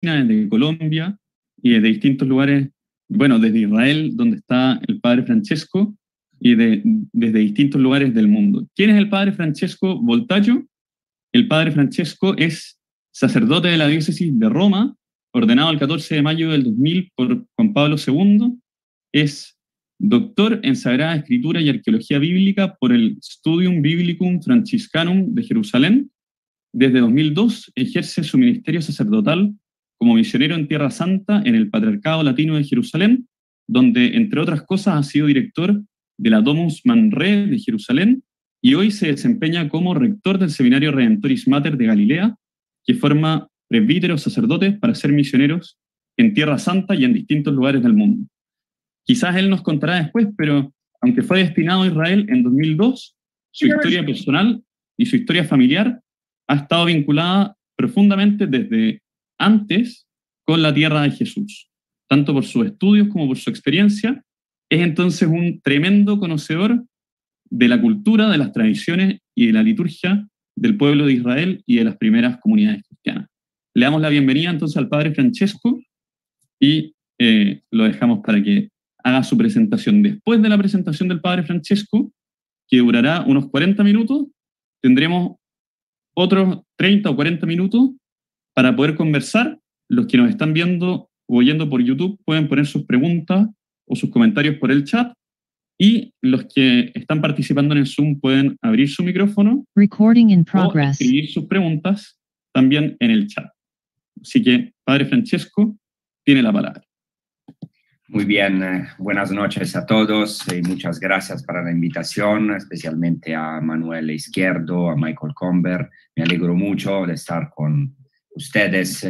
desde Colombia y desde distintos lugares, bueno, desde Israel, donde está el padre Francesco, y desde distintos lugares del mundo. ¿Quién es el padre Francesco Voltaggio? El padre Francesco es sacerdote de la diócesis de Roma, ordenado el 14 de mayo del 2000 por Juan Pablo II. Es doctor en Sagrada Escritura y Arqueología Bíblica por el Studium Biblicum Franciscanum de Jerusalén. Desde 2002 ejerce su ministerio sacerdotal como misionero en Tierra Santa en el Patriarcado Latino de Jerusalén, donde, entre otras cosas, ha sido director de la Domus Manre de Jerusalén y hoy se desempeña como rector del Seminario Redentoris Mater de Galilea, que forma presbíteros sacerdotes para ser misioneros en Tierra Santa y en distintos lugares del mundo. Quizás él nos contará después, pero aunque fue destinado a Israel en 2002, su historia personal y su historia familiar ha estado vinculada profundamente desde antes con la tierra de Jesús, tanto por sus estudios como por su experiencia. Es entonces un tremendo conocedor de la cultura, de las tradiciones y de la liturgia del pueblo de Israel y de las primeras comunidades cristianas. Le damos la bienvenida entonces al padre Francesco y lo dejamos para que haga su presentación. Después de la presentación del padre Francesco, que durará unos 40 minutos, tendremos otros 30 o 40 minutos para poder conversar. Los que nos están viendo o oyendo por YouTube pueden poner sus preguntas o sus comentarios por el chat, y los que están participando en el Zoom pueden abrir su micrófono o escribir sus preguntas también en el chat. Así que, padre Francesco, tiene la palabra. Muy bien, buenas noches a todos y muchas gracias para la invitación, especialmente a Manuel Izquierdo, a Michael Comber. Me alegro mucho de estar con ustedes.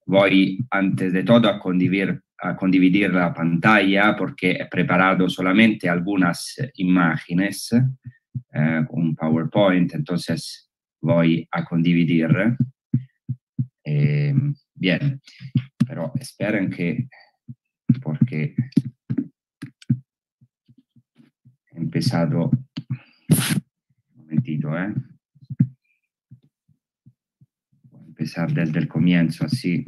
Voy, antes de todo, a condividir la pantalla porque he preparado solamente algunas imágenes, un PowerPoint, entonces voy a condividir. Bien, pero esperen porque he empezado, un momentito, voy a empezar desde el comienzo, así.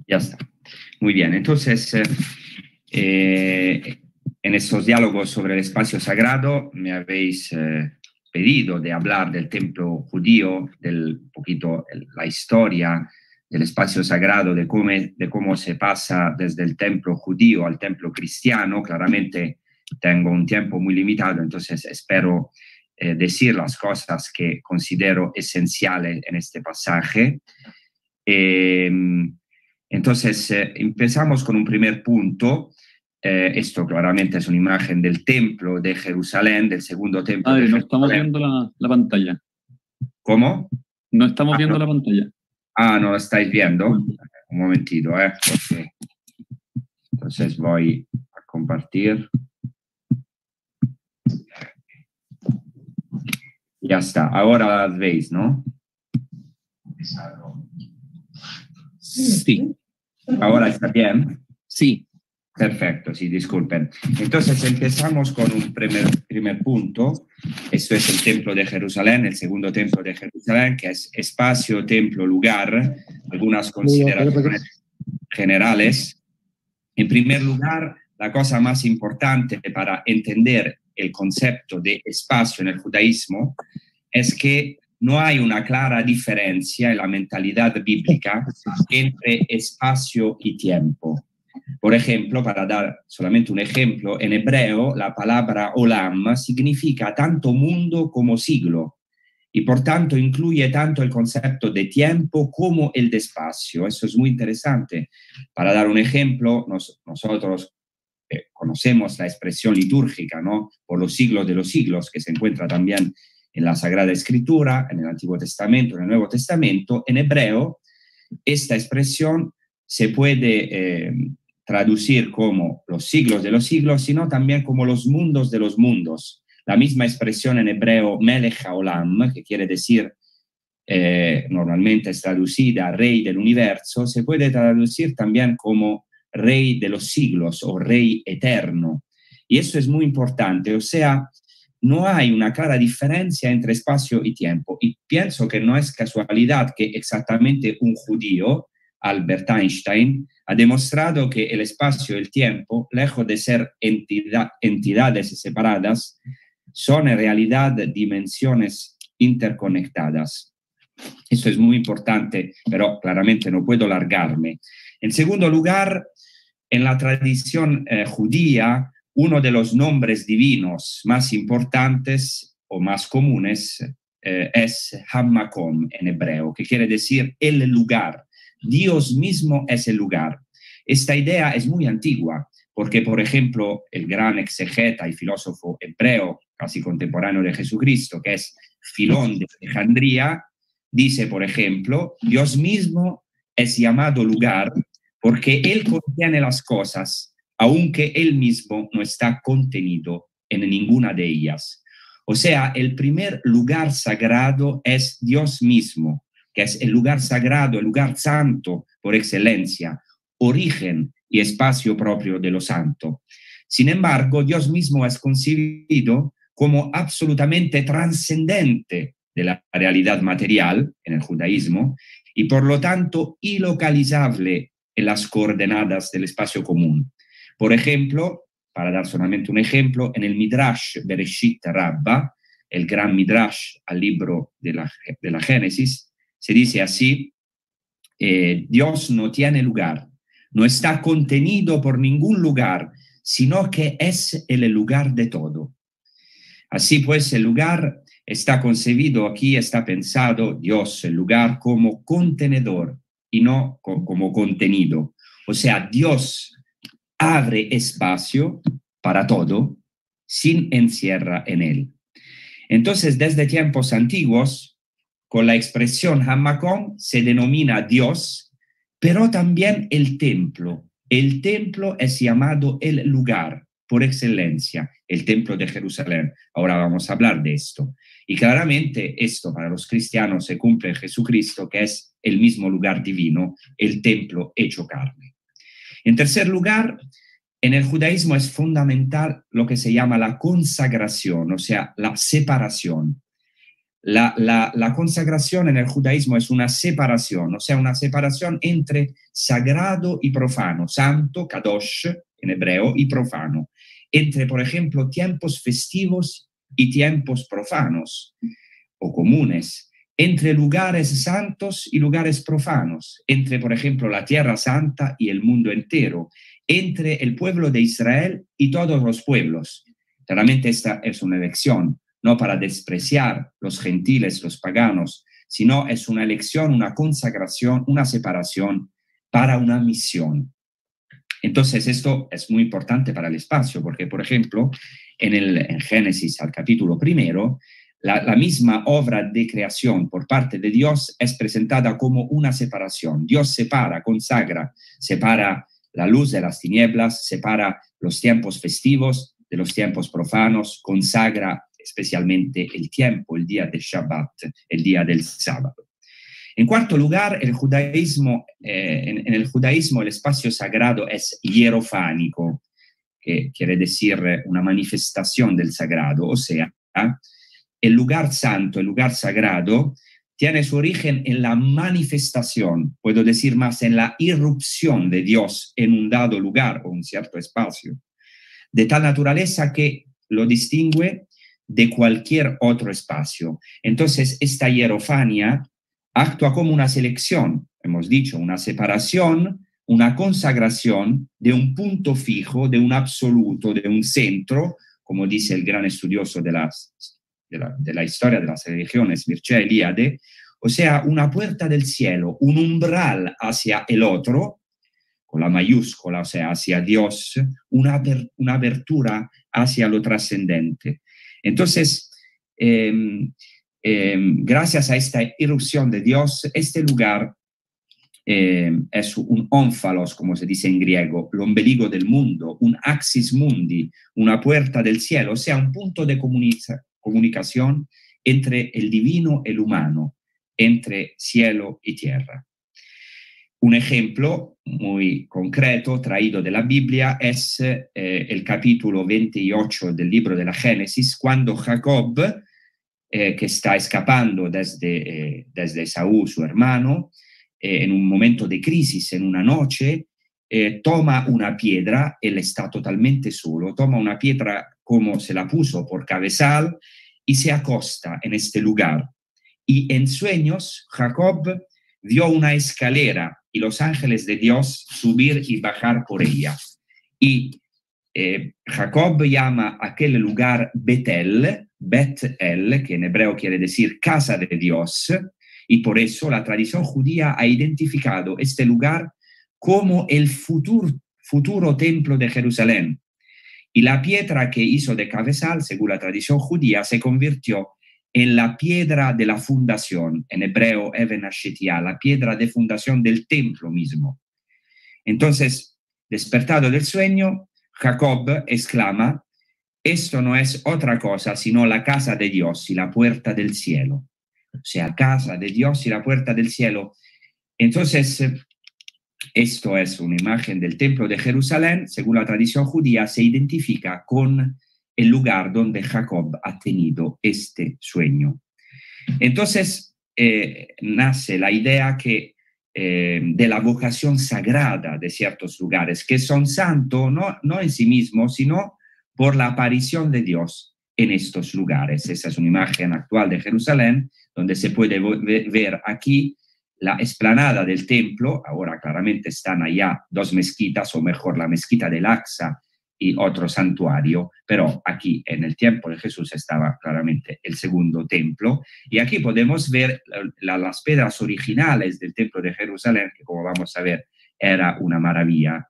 Ya está. Muy bien, entonces, en estos diálogos sobre el espacio sagrado me habéis pedido de hablar del templo judío, un poquito la historia del espacio sagrado, de cómo se pasa desde el templo judío al templo cristiano. Claramente tengo un tiempo muy limitado, entonces espero decir las cosas que considero esenciales en este pasaje. Entonces, empezamos con un primer punto. Esto claramente es una imagen del templo de Jerusalén, del segundo templo de Jerusalén. No estamos viendo la pantalla. ¿Cómo? No estamos viendo la pantalla. ¿No la estáis viendo? Un momentito, porque... Entonces voy a compartir. Ya está, ahora las veis, ¿no? Sí. ¿Ahora está bien? Sí. Perfecto, sí, disculpen. Entonces empezamos con un primer punto. Esto es el templo de Jerusalén, el segundo templo de Jerusalén, que es espacio, templo, lugar. Algunas consideraciones generales. En primer lugar, la cosa más importante para entender el concepto de espacio en el judaísmo es que no hay una clara diferencia en la mentalidad bíblica entre espacio y tiempo. Por ejemplo, para dar solamente un ejemplo, en hebreo la palabra olam significa tanto mundo como siglo y por tanto incluye tanto el concepto de tiempo como el de espacio. Eso es muy interesante. Para dar un ejemplo, nosotros conocemos la expresión litúrgica, ¿no? Por los siglos de los siglos, que se encuentra también en la Sagrada Escritura, en el Antiguo Testamento, en el Nuevo Testamento. En hebreo, esta expresión se puede traducir como los siglos de los siglos, sino también como los mundos de los mundos. La misma expresión en hebreo, Melech HaOlam, que quiere decir, normalmente es traducida rey del universo, se puede traducir también como rey de los siglos o rey eterno. Y eso es muy importante, o sea, no hay una clara diferencia entre espacio y tiempo. Y pienso que no es casualidad que exactamente un judío, Albert Einstein, ha demostrado que el espacio y el tiempo, lejos de ser entidades separadas, son en realidad dimensiones interconectadas. Eso es muy importante, pero claramente no puedo largarme. En segundo lugar, en la tradición judía, uno de los nombres divinos más importantes o más comunes es Hammakom en hebreo, que quiere decir el lugar. Dios mismo es el lugar. Esta idea es muy antigua, porque, por ejemplo, el gran exegeta y filósofo hebreo, casi contemporáneo de Jesucristo, que es Filón de Alejandría, dice, por ejemplo, Dios mismo es llamado lugar porque Él contiene las cosas, aunque Él mismo no está contenido en ninguna de ellas. O sea, el primer lugar sagrado es Dios mismo, que es el lugar sagrado, el lugar santo por excelencia, origen y espacio propio de lo santo. Sin embargo, Dios mismo es concebido como absolutamente trascendente de la realidad material en el judaísmo y por lo tanto ilocalizable en las coordenadas del espacio común. Por ejemplo, para dar solamente un ejemplo, en el Midrash Bereshit Rabba, el gran Midrash al libro de la Génesis, se dice así, Dios no tiene lugar, no está contenido por ningún lugar, sino que es el lugar de todo. Así pues, el lugar está concebido aquí, está pensado, Dios, el lugar, como contenedor y no como contenido. O sea, Dios abre espacio para todo sin encierra en él. Entonces, desde tiempos antiguos, con la expresión Hammakom se denomina Dios, pero también el templo. El templo es llamado el lugar por excelencia, el templo de Jerusalén. Ahora vamos a hablar de esto. Y claramente esto para los cristianos se cumple en Jesucristo, que es el mismo lugar divino, el templo hecho carne. En tercer lugar, en el judaísmo es fundamental lo que se llama la consagración, o sea, la separación. La consagración en el judaísmo es una separación, o sea, una separación entre sagrado y profano, santo, kadosh en hebreo, y profano, entre, por ejemplo, tiempos festivos y tiempos profanos o comunes, entre lugares santos y lugares profanos, entre, por ejemplo, la Tierra Santa y el mundo entero, entre el pueblo de Israel y todos los pueblos. Claramente esta es una elección, no para despreciar los gentiles, los paganos, sino es una elección, una consagración, una separación para una misión. Entonces esto es muy importante para el espacio, porque por ejemplo, en Génesis al capítulo 1, la misma obra de creación por parte de Dios es presentada como una separación. Dios separa, consagra, separa la luz de las tinieblas, separa los tiempos festivos de los tiempos profanos, consagra especialmente el tiempo, el día del Shabbat, el día del sábado. En cuarto lugar, el judaísmo, en el judaísmo el espacio sagrado es hierofánico, que quiere decir una manifestación del sagrado, o sea, el lugar santo, el lugar sagrado, tiene su origen en la manifestación, puedo decir más, en la irrupción de Dios en un dado lugar o un cierto espacio, de tal naturaleza que lo distingue de cualquier otro espacio. Entonces, esta hierofania actúa como una selección, hemos dicho, una separación, una consagración de un punto fijo, de un absoluto, de un centro, como dice el gran estudioso de la historia de las religiones, Mircea Eliade, o sea, una puerta del cielo, un umbral hacia el otro, con la mayúscula, o sea, hacia Dios, una abertura hacia lo trascendente. Entonces, gracias a esta irrupción de Dios, este lugar es un ónfalos, como se dice en griego, el ombligo del mundo, un axis mundi, una puerta del cielo, o sea, un punto de comunicación entre el divino y el humano, entre cielo y tierra. Un ejemplo muy concreto traído de la Biblia es el capítulo 28 del libro de la Génesis, cuando Jacob, que está escapando desde Esaú, su hermano, en un momento de crisis, en una noche, toma una piedra, él está totalmente solo, toma una piedra como se la puso por cabezal y se acosta en este lugar. Y en sueños, Jacob vio una escalera y los ángeles de Dios subir y bajar por ella. Y Jacob llama aquel lugar Betel, Bet-El, que en hebreo quiere decir casa de Dios, y por eso la tradición judía ha identificado este lugar como el futuro templo de Jerusalén. Y la piedra que hizo de cabezal, según la tradición judía, se convirtió en la piedra de la fundación, en hebreo Even Hashetia, la piedra de fundación del templo mismo. Entonces, despertado del sueño, Jacob exclama: esto no es otra cosa sino la casa de Dios y la puerta del cielo. O sea, casa de Dios y la puerta del cielo. Entonces, esto es una imagen del templo de Jerusalén. Según la tradición judía, se identifica con el lugar donde Jacob ha tenido este sueño. Entonces, nace la idea de la vocación sagrada de ciertos lugares, que son santos no en sí mismos, sino por la aparición de Dios en estos lugares. Esa es una imagen actual de Jerusalén, donde se puede ver aquí la explanada del templo. Ahora claramente están allá dos mezquitas, o mejor la mezquita del Aqsa y otro santuario, pero aquí en el tiempo de Jesús estaba claramente el segundo templo. Y aquí podemos ver las piedras originales del templo de Jerusalén, que como vamos a ver era una maravilla,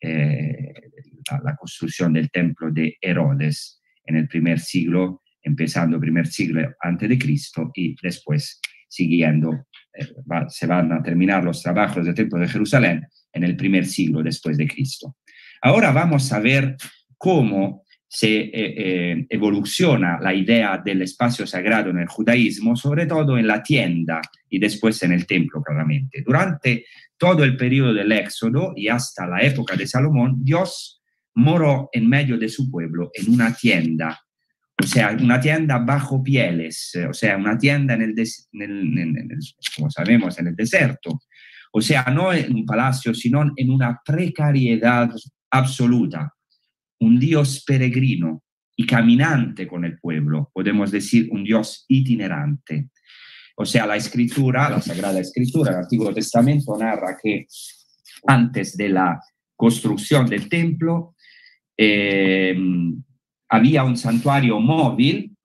la construcción del templo de Herodes en el primer siglo, empezando el primer siglo antes de Cristo y después siguiendo, se van a terminar los trabajos del templo de Jerusalén en el primer siglo después de Cristo. Ahora vamos a ver cómo se evoluciona la idea del espacio sagrado en el judaísmo, sobre todo en la tienda y después en el templo, claramente. Durante todo el periodo del Éxodo y hasta la época de Salomón, Dios moró en medio de su pueblo en una tienda, o sea, una tienda bajo pieles, o sea, una tienda como sabemos, en el desierto. O sea, no en un palacio, sino en una precariedad absoluta. Un Dios peregrino y caminante con el pueblo, podemos decir un Dios itinerante. O sea, la escritura, la Sagrada Escritura, el Antiguo Testamento narra que antes de la construcción del templo había un santuario móvil.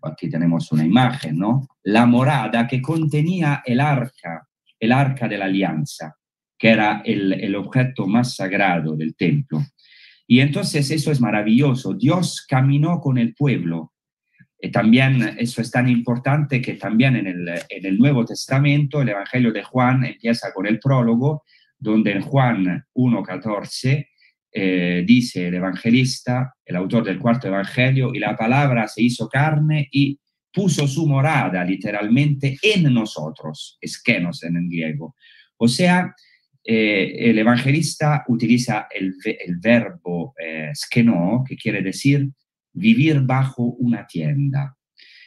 Aquí tenemos una imagen, ¿no? La morada que contenía el arca de la alianza, que era el objeto más sagrado del templo. Y entonces eso es maravilloso. Dios caminó con el pueblo. También eso es tan importante que también en el Nuevo Testamento el Evangelio de Juan empieza con el prólogo, donde en Juan 1:14 dice el evangelista, el autor del cuarto evangelio: y la palabra se hizo carne y puso su morada literalmente en nosotros, eskenos en griego. O sea, el evangelista utiliza el verbo skeno, que quiere decir vivir bajo una tienda.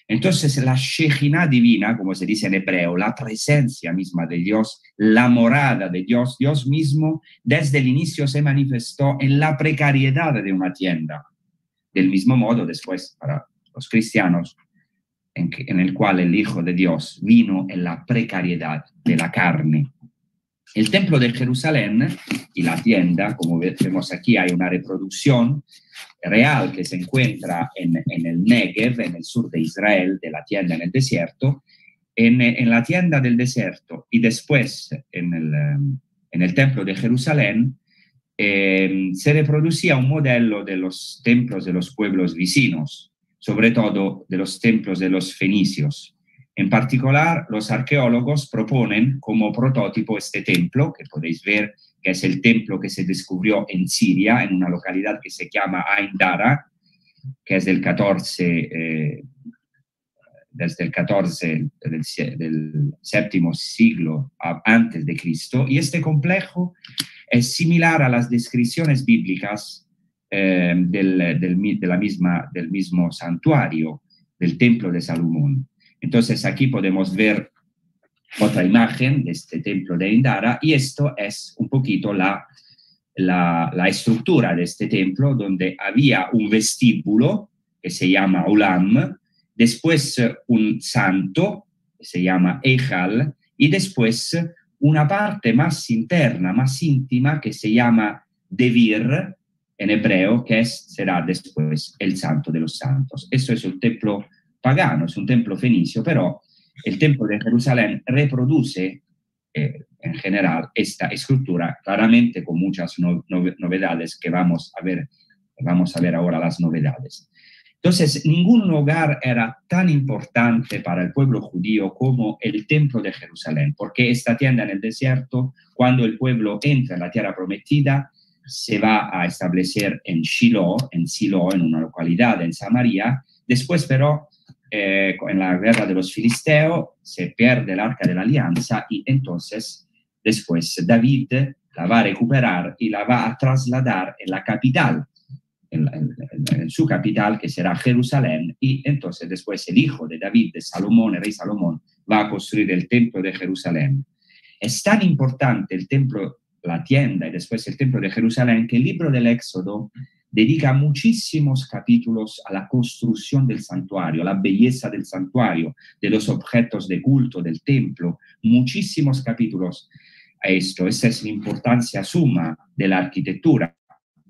Entonces la Shejinah divina, como se dice en hebreo, la presencia misma de Dios, la morada de Dios, Dios mismo desde el inicio se manifestó en la precariedad de una tienda. Del mismo modo después para los cristianos, en el cual el Hijo de Dios vino en la precariedad de la carne. El templo de Jerusalén y la tienda, como vemos aquí, hay una reproducción real que se encuentra en el Negev, en el sur de Israel, de la tienda en el desierto. En la tienda del desierto y después en el templo de Jerusalén se reproducía un modelo de los templos de los pueblos vecinos, sobre todo de los templos de los fenicios. En particular, los arqueólogos proponen como prototipo este templo, que podéis ver que es el templo que se descubrió en Siria, en una localidad que se llama Ain Dara, que es del 14 desde el 14 del séptimo siglo antes de Cristo, y este complejo es similar a las descripciones bíblicas del mismo santuario, del templo de Salomón. Entonces aquí podemos ver otra imagen de este templo de Indara, y esto es un poquito la estructura de este templo, donde había un vestíbulo que se llama Olam, después un santo que se llama Ejal, y después una parte más interna, más íntima, que se llama Devir en hebreo, que será después el santo de los santos. Esto es un templo pagano, es un templo fenicio, pero el templo de Jerusalén reproduce en general esta estructura, claramente con muchas novedades que vamos a ver ahora las novedades. Entonces, ningún lugar era tan importante para el pueblo judío como el templo de Jerusalén, porque esta tienda en el desierto, cuando el pueblo entra en la tierra prometida, se va a establecer en Silo, en una localidad en Samaria. Después, pero, en la guerra de los filisteos, se pierde el Arca de la Alianza, y entonces después David la va a recuperar y la va a trasladar en la capital, en su capital, que será Jerusalén, y entonces después el hijo de David, de Salomón, el rey Salomón, va a construir el templo de Jerusalén. Es tan importante el templo, la tienda y después el templo de Jerusalén, que el libro del Éxodo dedica muchísimos capítulos a la construcción del santuario, a la belleza del santuario, de los objetos de culto del templo, muchísimos capítulos a esto. Esa es la importancia suma de la arquitectura.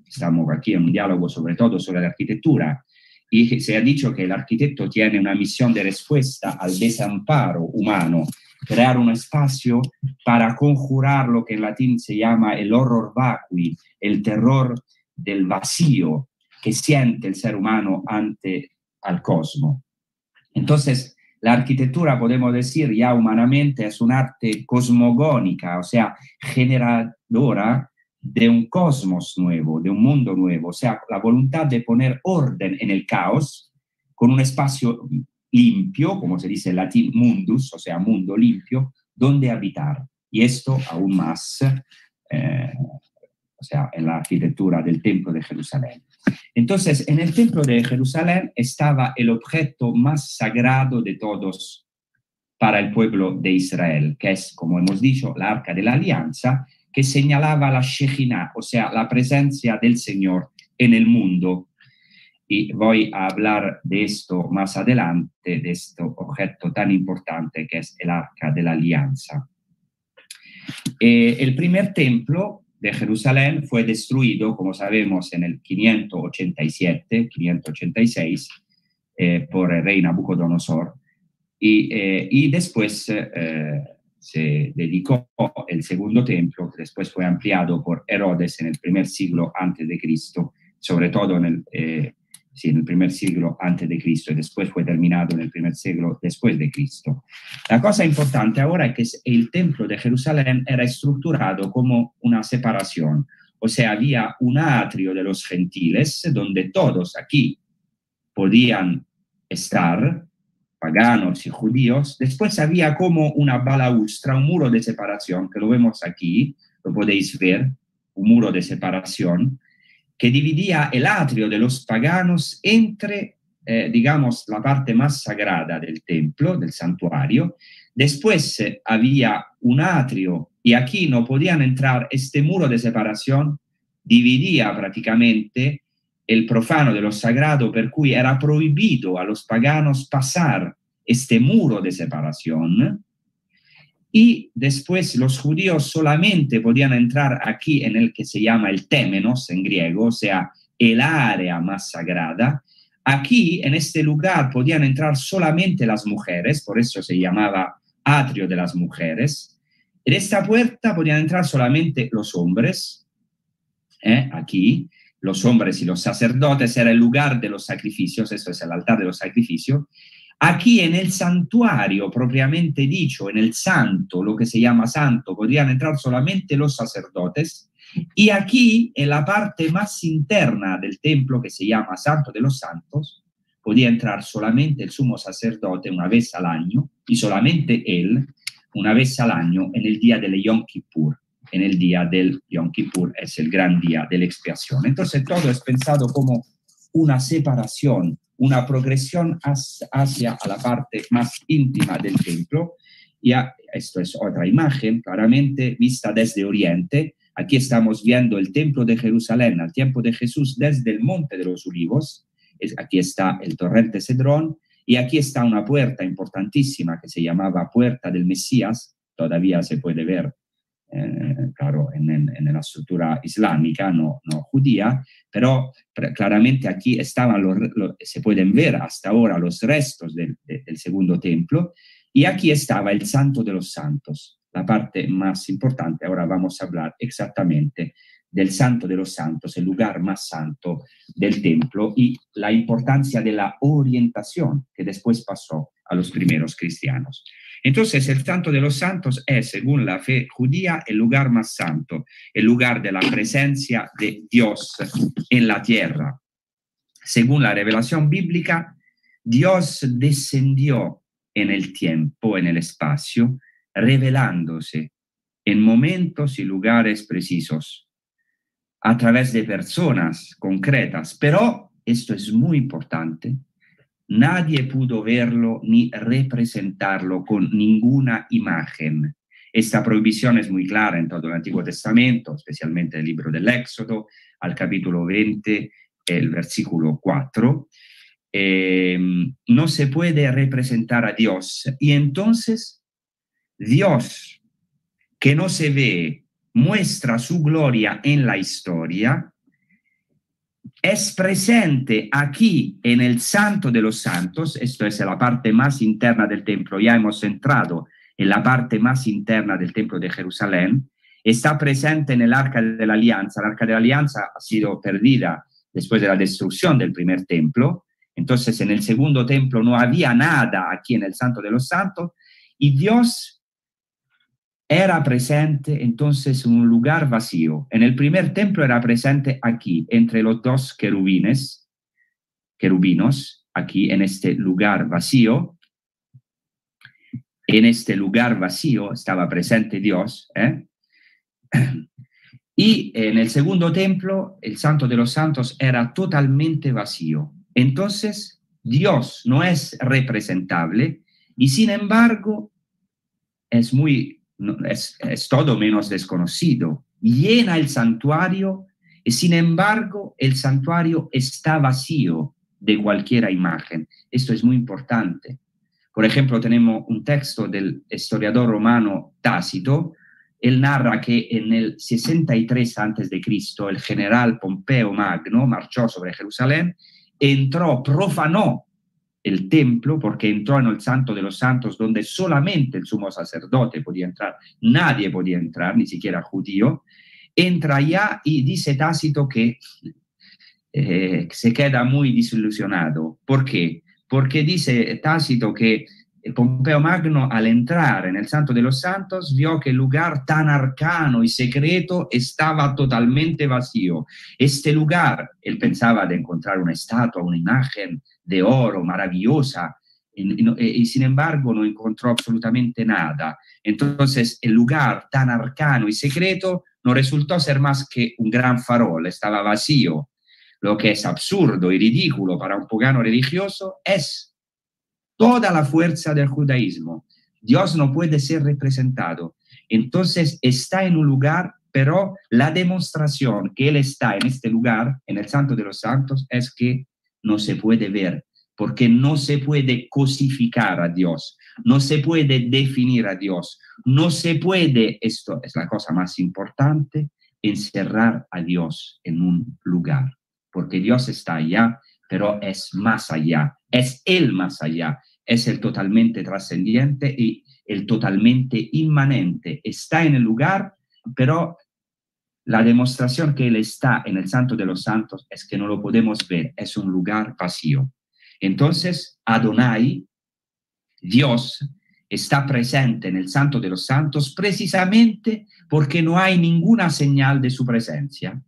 Estamos aquí en un diálogo sobre todo sobre la arquitectura, y se ha dicho que el arquitecto tiene una misión de respuesta al desamparo humano, crear un espacio para conjurar lo que en latín se llama el horror vacui, el terror del vacío que siente el ser humano ante al cosmos. Entonces, la arquitectura, podemos decir ya humanamente, es un arte cosmogónica, o sea, generadora de un cosmos nuevo, de un mundo nuevo, o sea, la voluntad de poner orden en el caos con un espacio limpio, como se dice en latín mundus, o sea, mundo limpio, donde habitar. Y esto aún más, o sea, en la arquitectura del templo de Jerusalén. Entonces, en el templo de Jerusalén estaba el objeto más sagrado de todos para el pueblo de Israel, que es, como hemos dicho, la Arca de la Alianza, que señalaba la Shejinah, o sea, la presencia del Señor en el mundo. Y voy a hablar de esto más adelante, de este objeto tan importante que es el Arca de la Alianza. El primer templo de Jerusalén fue destruido, como sabemos, en el 586 por el rey Nabucodonosor, y después se dedicó el segundo templo, que después fue ampliado por Herodes en el primer siglo antes de Cristo, sobre todo en el primer siglo antes de Cristo, y después fue terminado en el primer siglo después de Cristo. La cosa importante ahora es que el templo de Jerusalén era estructurado como una separación, o sea, había un atrio de los gentiles donde todos aquí podían estar, paganos y judíos. Después había como una balaustra, un muro de separación, que lo vemos aquí, lo podéis ver, un muro de separación, que dividía el atrio de los paganos entre, digamos, la parte más sagrada del templo, del santuario. Después había un atrio, y aquí no podían entrar. Este muro de separación dividía prácticamente el profano de lo sagrado, per cui era prohibido a los paganos pasar este muro de separación. Y después los judíos solamente podían entrar aquí en el que se llama el témenos en griego, o sea, el área más sagrada. Aquí, en este lugar, podían entrar solamente las mujeres, por eso se llamaba atrio de las mujeres. En esta puerta podían entrar solamente los hombres, aquí, los hombres y los sacerdotes, era el lugar de los sacrificios, esto es el altar de los sacrificios. Aquí en el santuario, propiamente dicho, en el santo, lo que se llama santo, podrían entrar solamente los sacerdotes. Y aquí, en la parte más interna del templo, que se llama Santo de los Santos, podía entrar solamente el sumo sacerdote una vez al año, y solamente él, una vez al año, en el día del Yom Kippur. En el día del Yom Kippur es el gran día de la expiación. Entonces todo es pensado como una separación, una progresión hacia la parte más íntima del templo. Y esto es otra imagen, claramente vista desde Oriente. Aquí estamos viendo el templo de Jerusalén al tiempo de Jesús desde el Monte de los Olivos. Aquí está el torrente Cedrón y aquí está una puerta importantísima que se llamaba Puerta del Mesías. Todavía se puede ver, claro, en la estructura islámica, no judía, pero claramente aquí estaban se pueden ver hasta ahora los restos del segundo templo, y aquí estaba el Santo de los Santos, la parte más importante. Ahora vamos a hablar exactamente del Santo de los Santos, el lugar más santo del templo, y la importancia de la orientación que después pasó a los primeros cristianos. Entonces, el Santo de los Santos es, según la fe judía, el lugar más santo, el lugar de la presencia de Dios en la tierra. Según la revelación bíblica, Dios descendió en el tiempo, en el espacio, revelándose en momentos y lugares precisos, a través de personas concretas. Pero, esto es muy importante, nadie pudo verlo ni representarlo con ninguna imagen. Esta prohibición es muy clara en todo el Antiguo Testamento, especialmente el libro del Éxodo, al capítulo 20, el versículo 4. No se puede representar a Dios. Y entonces, Dios, que no se ve, muestra su gloria en la historia, es presente aquí en el Santo de los Santos. Esto es la parte más interna del templo. Ya hemos entrado en la parte más interna del templo de Jerusalén. Está presente en el Arca de la Alianza. El Arca de la Alianza ha sido perdida después de la destrucción del primer templo. Entonces, en el segundo templo no había nada aquí en el Santo de los Santos, y Dios era presente entonces en un lugar vacío. En el primer templo era presente aquí, entre los dos querubinos, aquí en este lugar vacío. En este lugar vacío estaba presente Dios. Y en el segundo templo, el Santo de los Santos era totalmente vacío. Entonces, Dios no es representable y sin embargo es todo menos desconocido. Llena el santuario y sin embargo el santuario está vacío de cualquier imagen. Esto es muy importante. Por ejemplo, tenemos un texto del historiador romano Tácito. Él narra que en el 63 a.C. el general Pompeo Magno marchó sobre Jerusalén, entró, profanó el templo, porque entró en el Santo de los Santos, donde solamente el sumo sacerdote podía entrar, nadie podía entrar, ni siquiera judío. Entra allá y dice Tácito que se queda muy desilusionado. ¿Por qué? Porque dice Tácito que Pompeo Magno, al entrar en el Santo de los Santos, vio que el lugar tan arcano y secreto estaba totalmente vacío. Este lugar, él pensaba de encontrar una estatua, una imagen de oro maravillosa, y sin embargo no encontró absolutamente nada. Entonces, el lugar tan arcano y secreto no resultó ser más que un gran farol, estaba vacío. Lo que es absurdo y ridículo para un pagano religioso es toda la fuerza del judaísmo. Dios no puede ser representado. Entonces está en un lugar, pero la demostración que Él está en este lugar, en el Santo de los Santos, es que no se puede ver, porque no se puede cosificar a Dios, no se puede definir a Dios, no se puede, esto es la cosa más importante, encerrar a Dios en un lugar, porque Dios está allá, pero es más allá, es el más allá, es el totalmente trascendiente y el totalmente inmanente. Está en el lugar, pero la demostración que Él está en el Santo de los Santos es que no lo podemos ver, es un lugar vacío. Entonces, Adonai, Dios, está presente en el Santo de los Santos precisamente porque no hay ninguna señal de su presencia.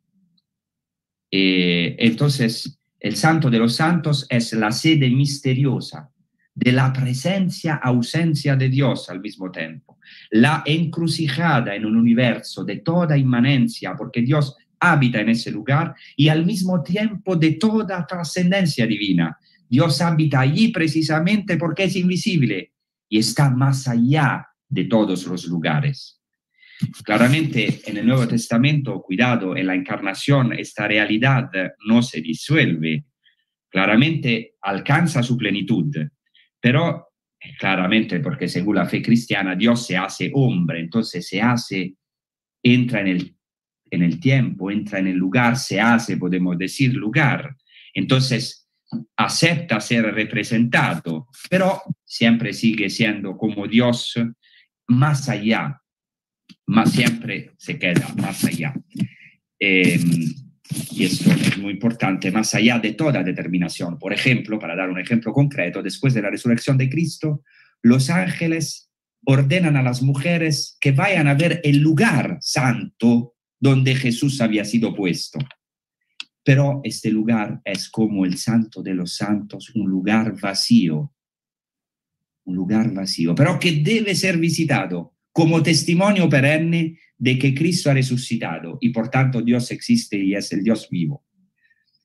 Entonces, El Santo de los Santos es la sede misteriosa de la presencia-ausencia de Dios al mismo tiempo, la encrucijada en un universo de toda inmanencia, porque Dios habita en ese lugar, y al mismo tiempo de toda trascendencia divina. Dios habita allí precisamente porque es invisible y está más allá de todos los lugares. Claramente en el Nuevo Testamento, cuidado, en la encarnación esta realidad no se disuelve, claramente alcanza su plenitud, pero claramente porque según la fe cristiana Dios se hace hombre, entonces se hace, entra en el tiempo, entra en el lugar, se hace, podemos decir, lugar. Entonces acepta ser representado, pero siempre sigue siendo como Dios más allá, más siempre se queda más allá. Y esto es muy importante, más allá de toda determinación. Por ejemplo, para dar un ejemplo concreto, después de la resurrección de Cristo, los ángeles ordenan a las mujeres que vayan a ver el lugar santo donde Jesús había sido puesto. Pero este lugar es como el Santo de los Santos, un lugar vacío, pero que debe ser visitado como testimonio perenne de que Cristo ha resucitado y por tanto Dios existe y es el Dios vivo.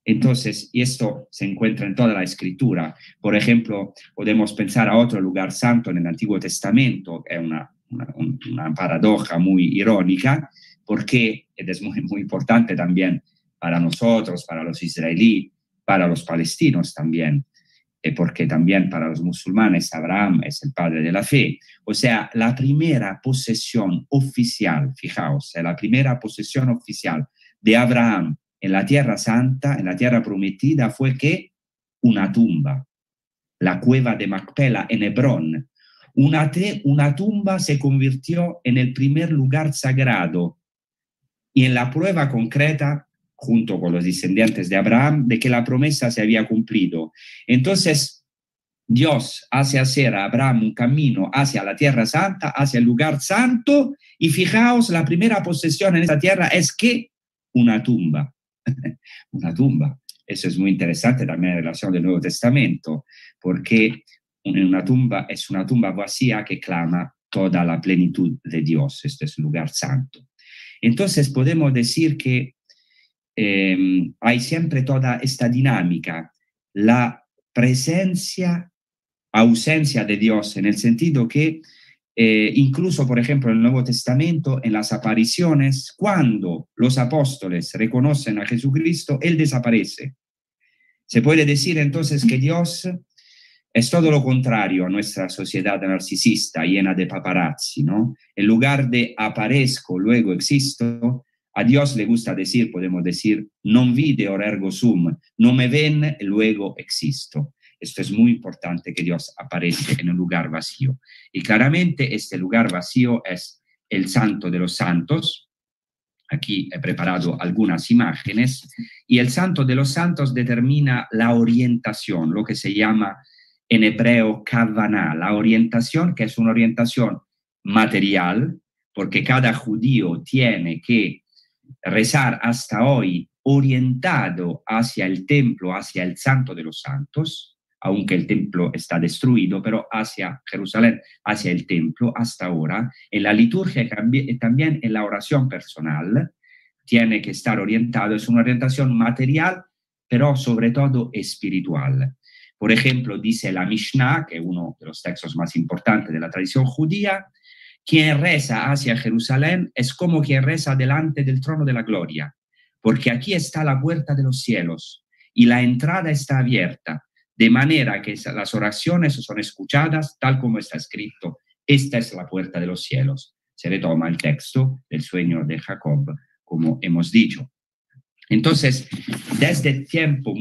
Entonces, y esto se encuentra en toda la Escritura. Por ejemplo, podemos pensar a otro lugar santo en el Antiguo Testamento, es una paradoja muy irónica, porque es muy importante también para nosotros, para los israelíes, para los palestinos también, porque también para los musulmanes Abraham es el padre de la fe. O sea, la primera posesión oficial, fijaos, la primera posesión oficial de Abraham en la Tierra Santa, en la Tierra Prometida, fue que una tumba, la cueva de Macpela en Hebrón. Una tumba se convirtió en el primer lugar sagrado y en la prueba concreta, junto con los descendientes de Abraham, de que la promesa se había cumplido. Entonces, Dios hace hacer a Abraham un camino hacia la Tierra Santa, hacia el lugar santo, y fijaos, la primera posesión en esta tierra es que una tumba. Una tumba. Eso es muy interesante también en relación del Nuevo Testamento, porque una tumba es una tumba vacía que clama toda la plenitud de Dios. Este es un lugar santo. Entonces podemos decir que hay siempre toda esta dinámica, la presencia, ausencia de Dios, en el sentido que incluso, por ejemplo, en el Nuevo Testamento, en las apariciones, cuando los apóstoles reconocen a Jesucristo, Él desaparece. Se puede decir entonces que Dios es todo lo contrario a nuestra sociedad narcisista llena de paparazzi, ¿no? En lugar de aparezco, luego existo, a Dios le gusta decir, podemos decir, non video ergo sum, no me ven, luego existo. Esto es muy importante, que Dios aparece en un lugar vacío. Y claramente este lugar vacío es el Santo de los Santos. Aquí he preparado algunas imágenes. Y el Santo de los Santos determina la orientación, lo que se llama en hebreo kavaná, la orientación, que es una orientación material, porque cada judío tiene que rezar hasta hoy orientado hacia el templo, hacia el Santo de los Santos, aunque el templo está destruido, pero hacia Jerusalén, hacia el templo hasta ahora. En la liturgia y también en la oración personal tiene que estar orientado, es una orientación material, pero sobre todo espiritual. Por ejemplo, dice la Mishnah, que es uno de los textos más importantes de la tradición judía, quien reza hacia Jerusalén es como quien reza delante del trono de la gloria, porque aquí está la puerta de los cielos y la entrada está abierta, de manera que las oraciones son escuchadas tal como está escrito. Esta es la puerta de los cielos. Se retoma el texto del sueño de Jacob, como hemos dicho. Entonces, desde tiempos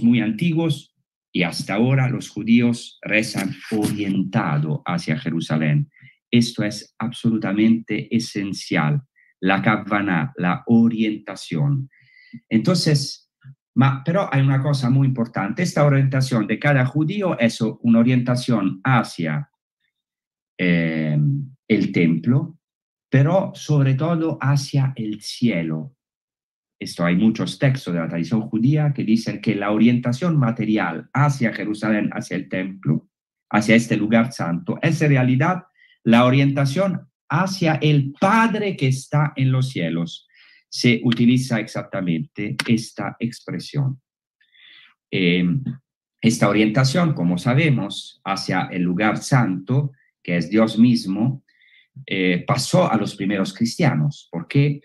muy antiguos y hasta ahora, los judíos rezan orientado hacia Jerusalén. Esto es absolutamente esencial, la kavaná, la orientación. Entonces, pero hay una cosa muy importante, esta orientación de cada judío es una orientación hacia el templo, pero sobre todo hacia el cielo. esto hay muchos textos de la tradición judía que dicen que la orientación material hacia Jerusalén, hacia el templo, hacia este lugar santo, es en realidad la orientación hacia el Padre que está en los cielos. Se utiliza exactamente esta expresión. Esta orientación, como sabemos, hacia el lugar santo, que es Dios mismo, pasó a los primeros cristianos, porque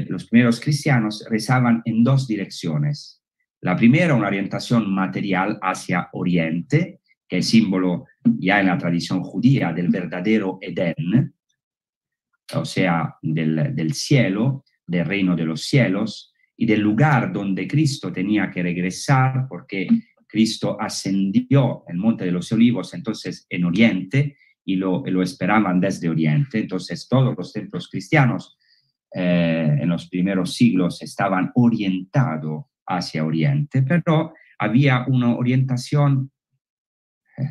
los primeros cristianos rezaban en dos direcciones. La primera, una orientación material hacia Oriente, que es símbolo ya en la tradición judía del verdadero Edén, o sea, del cielo, del reino de los cielos, y del lugar donde Cristo tenía que regresar, porque Cristo ascendió el Monte de los Olivos, entonces en Oriente, y lo esperaban desde Oriente. Entonces todos los templos cristianos en los primeros siglos estaban orientados hacia Oriente, pero había una orientación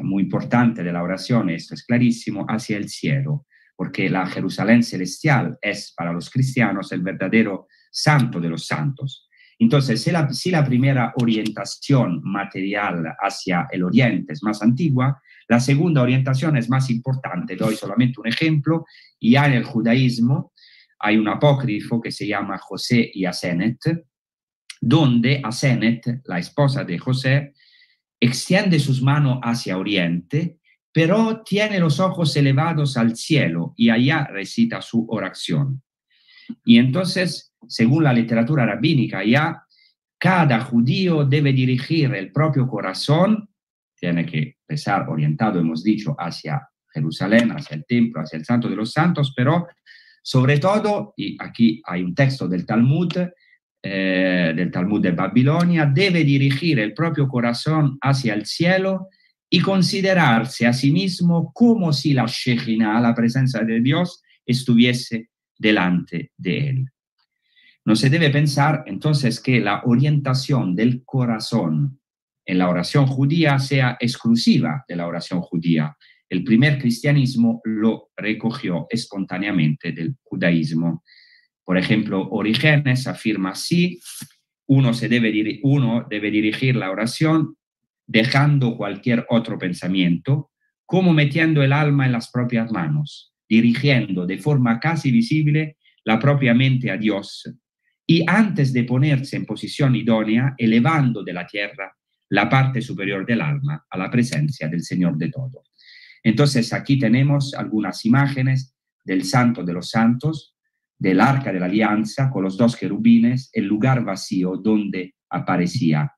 muy importante de la oración, esto es clarísimo, hacia el cielo, porque la Jerusalén celestial es para los cristianos el verdadero santo de los santos. Entonces, si la primera orientación material hacia el oriente es más antigua, la segunda orientación es más importante. Doy solamente un ejemplo. Ya en el judaísmo hay un apócrifo que se llama José y Asenet, donde Asenet, la esposa de José, extiende sus manos hacia oriente, pero tiene los ojos elevados al cielo y allá recita su oración. Y entonces, según la literatura rabínica, ya cada judío debe dirigir el propio corazón, tiene que rezar orientado, hemos dicho, hacia Jerusalén, hacia el templo, hacia el Santo de los Santos, pero sobre todo, y aquí hay un texto del Talmud de Babilonia, debe dirigir el propio corazón hacia el cielo y considerarse a sí mismo como si la Shejina, la presencia de Dios, estuviese delante de él. No se debe pensar entonces que la orientación del corazón en la oración judía sea exclusiva de la oración judía. El primer cristianismo lo recogió espontáneamente del judaísmo. Por ejemplo, Orígenes afirma así: uno debe dirigir la oración dejando cualquier otro pensamiento, como metiendo el alma en las propias manos, dirigiendo de forma casi visible la propia mente a Dios, y antes de ponerse en posición idónea, elevando de la tierra la parte superior del alma a la presencia del Señor de todo. Entonces aquí tenemos algunas imágenes del Santo de los Santos, del Arca de la Alianza con los dos querubines, el lugar vacío donde aparecía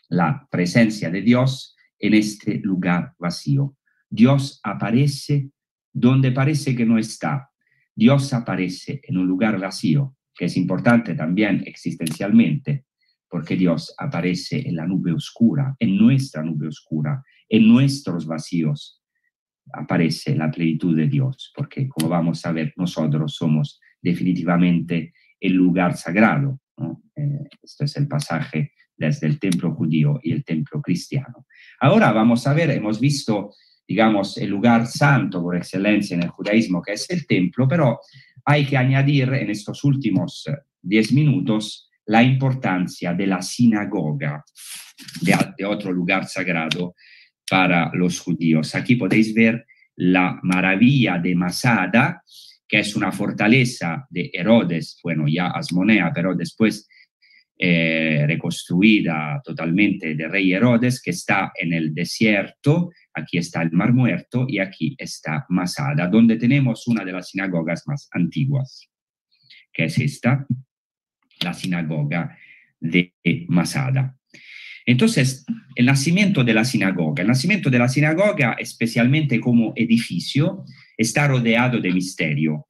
la presencia de Dios en este lugar vacío. Dios aparece donde parece que no está. Dios aparece en un lugar vacío, que es importante también existencialmente, porque Dios aparece en la nube oscura, en nuestra nube oscura, en nuestros vacíos. Aparece la plenitud de Dios, porque como vamos a ver, nosotros somos definitivamente el lugar sagrado, ¿no? Este es el pasaje desde el templo judío y el templo cristiano. Ahora vamos a ver, hemos visto, digamos, el lugar santo por excelencia en el judaísmo, que es el templo, pero hay que añadir en estos últimos 10 minutos la importancia de la sinagoga, de otro lugar sagrado para los judíos. Aquí podéis ver la maravilla de Masada, que es una fortaleza de Herodes, bueno, ya Asmonea, pero después reconstruida totalmente de rey Herodes, que está en el desierto. Aquí está el Mar Muerto y aquí está Masada, donde tenemos una de las sinagogas más antiguas, que es esta, la sinagoga de Masada. Entonces, el nacimiento de la sinagoga, especialmente como edificio, está rodeado de misterio.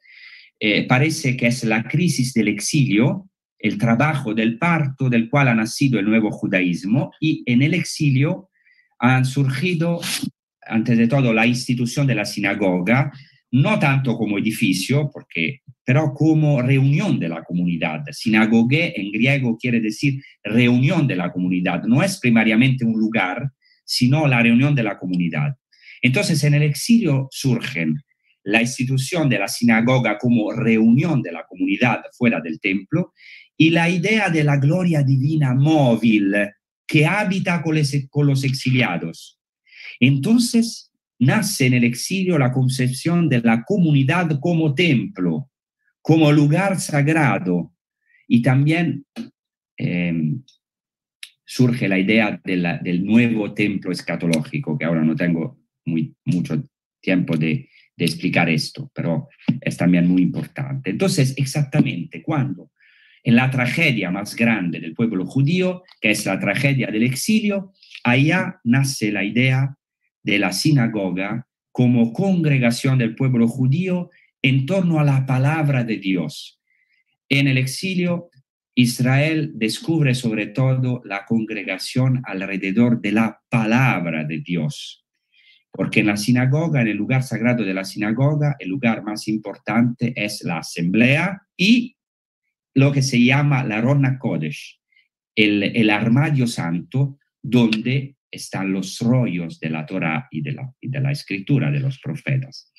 Parece que es la crisis del exilio, el trabajo del parto del cual ha nacido el nuevo judaísmo, y en el exilio han surgido, antes de todo, la institución de la sinagoga, no tanto como edificio, pero como reunión de la comunidad. Sinagoge en griego quiere decir reunión de la comunidad. No es primariamente un lugar, sino la reunión de la comunidad. Entonces, en el exilio surgen la institución de la sinagoga como reunión de la comunidad fuera del templo, y la idea de la gloria divina móvil que habita con los exiliados. Entonces nace en el exilio la concepción de la comunidad como templo, como lugar sagrado, y también surge la idea del nuevo templo escatológico, que ahora no tengo mucho tiempo de explicar esto, pero es también muy importante. Entonces, exactamente cuando en la tragedia más grande del pueblo judío, que es la tragedia del exilio, allá nace la idea de la sinagoga como congregación del pueblo judío en torno a la palabra de Dios. En el exilio, Israel descubre sobre todo la congregación alrededor de la palabra de Dios, porque en la sinagoga, en el lugar sagrado de la sinagoga, el lugar más importante es la asamblea y lo que se llama la Aron HaKodesh, el armario santo, donde están los rollos de la Torá y de la escritura de los profetas.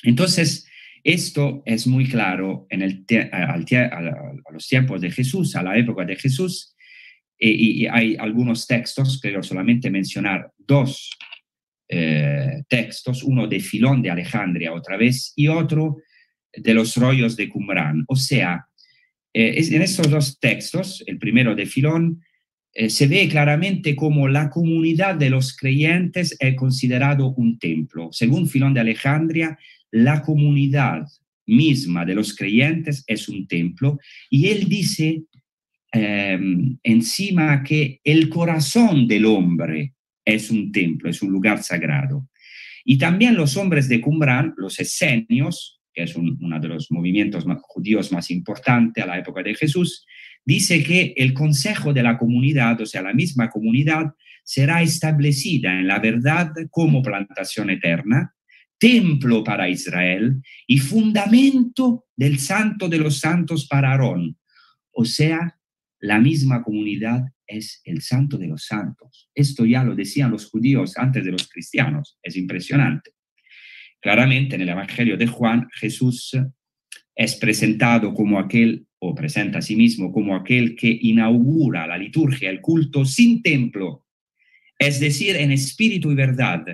Entonces, esto es muy claro a los tiempos de Jesús, a la época de Jesús, y hay algunos textos, quiero solamente mencionar dos textos, uno de Filón de Alejandría otra vez y otro de los rollos de Qumrán. O sea, en estos dos textos, el primero de Filón, se ve claramente cómo la comunidad de los creyentes es considerado un templo. Según Filón de Alejandría, la comunidad misma de los creyentes es un templo, y él dice encima que el corazón del hombre es un templo, es un lugar sagrado. Y también los hombres de Qumrán, los esenios, que es uno de los movimientos judíos más importantes a la época de Jesús, dice que el consejo de la comunidad, o sea, la misma comunidad, será establecida en la verdad como plantación eterna, templo para Israel y fundamento del santo de los santos para Aarón. O sea, la misma comunidad es el santo de los santos. Esto ya lo decían los judíos antes de los cristianos. Es impresionante. Claramente en el Evangelio de Juan, Jesús es presentado como aquel, o presenta a sí mismo como aquel que inaugura la liturgia, el culto sin templo, es decir, en espíritu y verdad,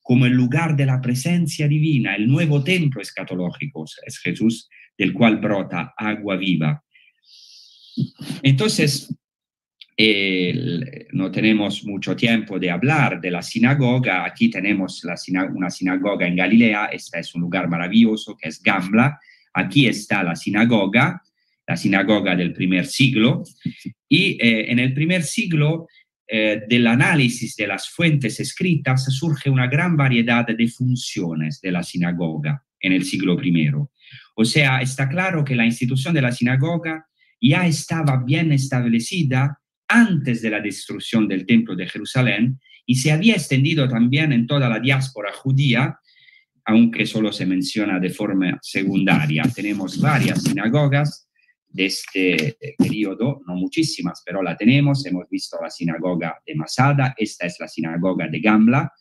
como el lugar de la presencia divina, el nuevo templo escatológico. Es Jesús del cual brota agua viva. Entonces, no tenemos mucho tiempo de hablar de la sinagoga. Aquí tenemos una sinagoga en Galilea. Este es un lugar maravilloso que es Gambla. Aquí está la sinagoga del primer siglo. Y en el primer siglo, del análisis de las fuentes escritas, surge una gran variedad de funciones de la sinagoga en el siglo I. O sea, está claro que la institución de la sinagoga ya estaba bien establecida antes de la destrucción del Templo de Jerusalén y se había extendido también en toda la diáspora judía, aunque solo se menciona de forma secundaria. Tenemos varias sinagogas de este periodo, no muchísimas, pero la tenemos. Hemos visto la sinagoga de Masada, esta es la sinagoga de Gambla.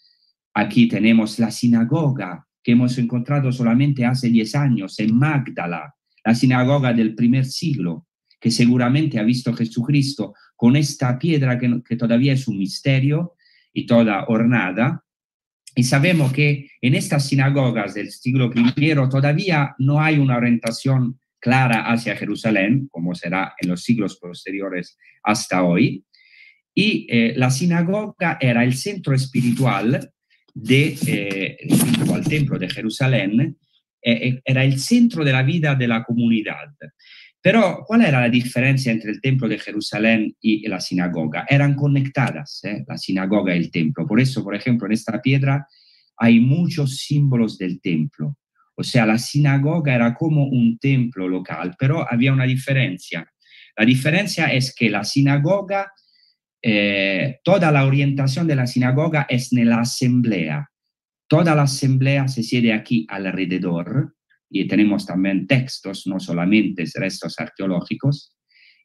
Aquí tenemos la sinagoga que hemos encontrado solamente hace 10 años en Magdala, la sinagoga del primer siglo, que seguramente ha visto Jesucristo con esta piedra que todavía es un misterio y toda ornada. Y sabemos que en estas sinagogas del siglo I todavía no hay una orientación clara hacia Jerusalén, como será en los siglos posteriores hasta hoy. Y la sinagoga era el centro espiritual al templo de Jerusalén, era el centro de la vida de la comunidad. Pero, ¿cuál era la diferencia entre el templo de Jerusalén y la sinagoga? Eran conectadas, la sinagoga y el templo. Por eso, por ejemplo, en esta piedra hay muchos símbolos del templo. O sea, la sinagoga era como un templo local, pero había una diferencia. La diferencia es que la sinagoga, toda la orientación de la sinagoga es en la asamblea. Toda la asamblea se siede aquí alrededor, y tenemos también textos, no solamente restos arqueológicos,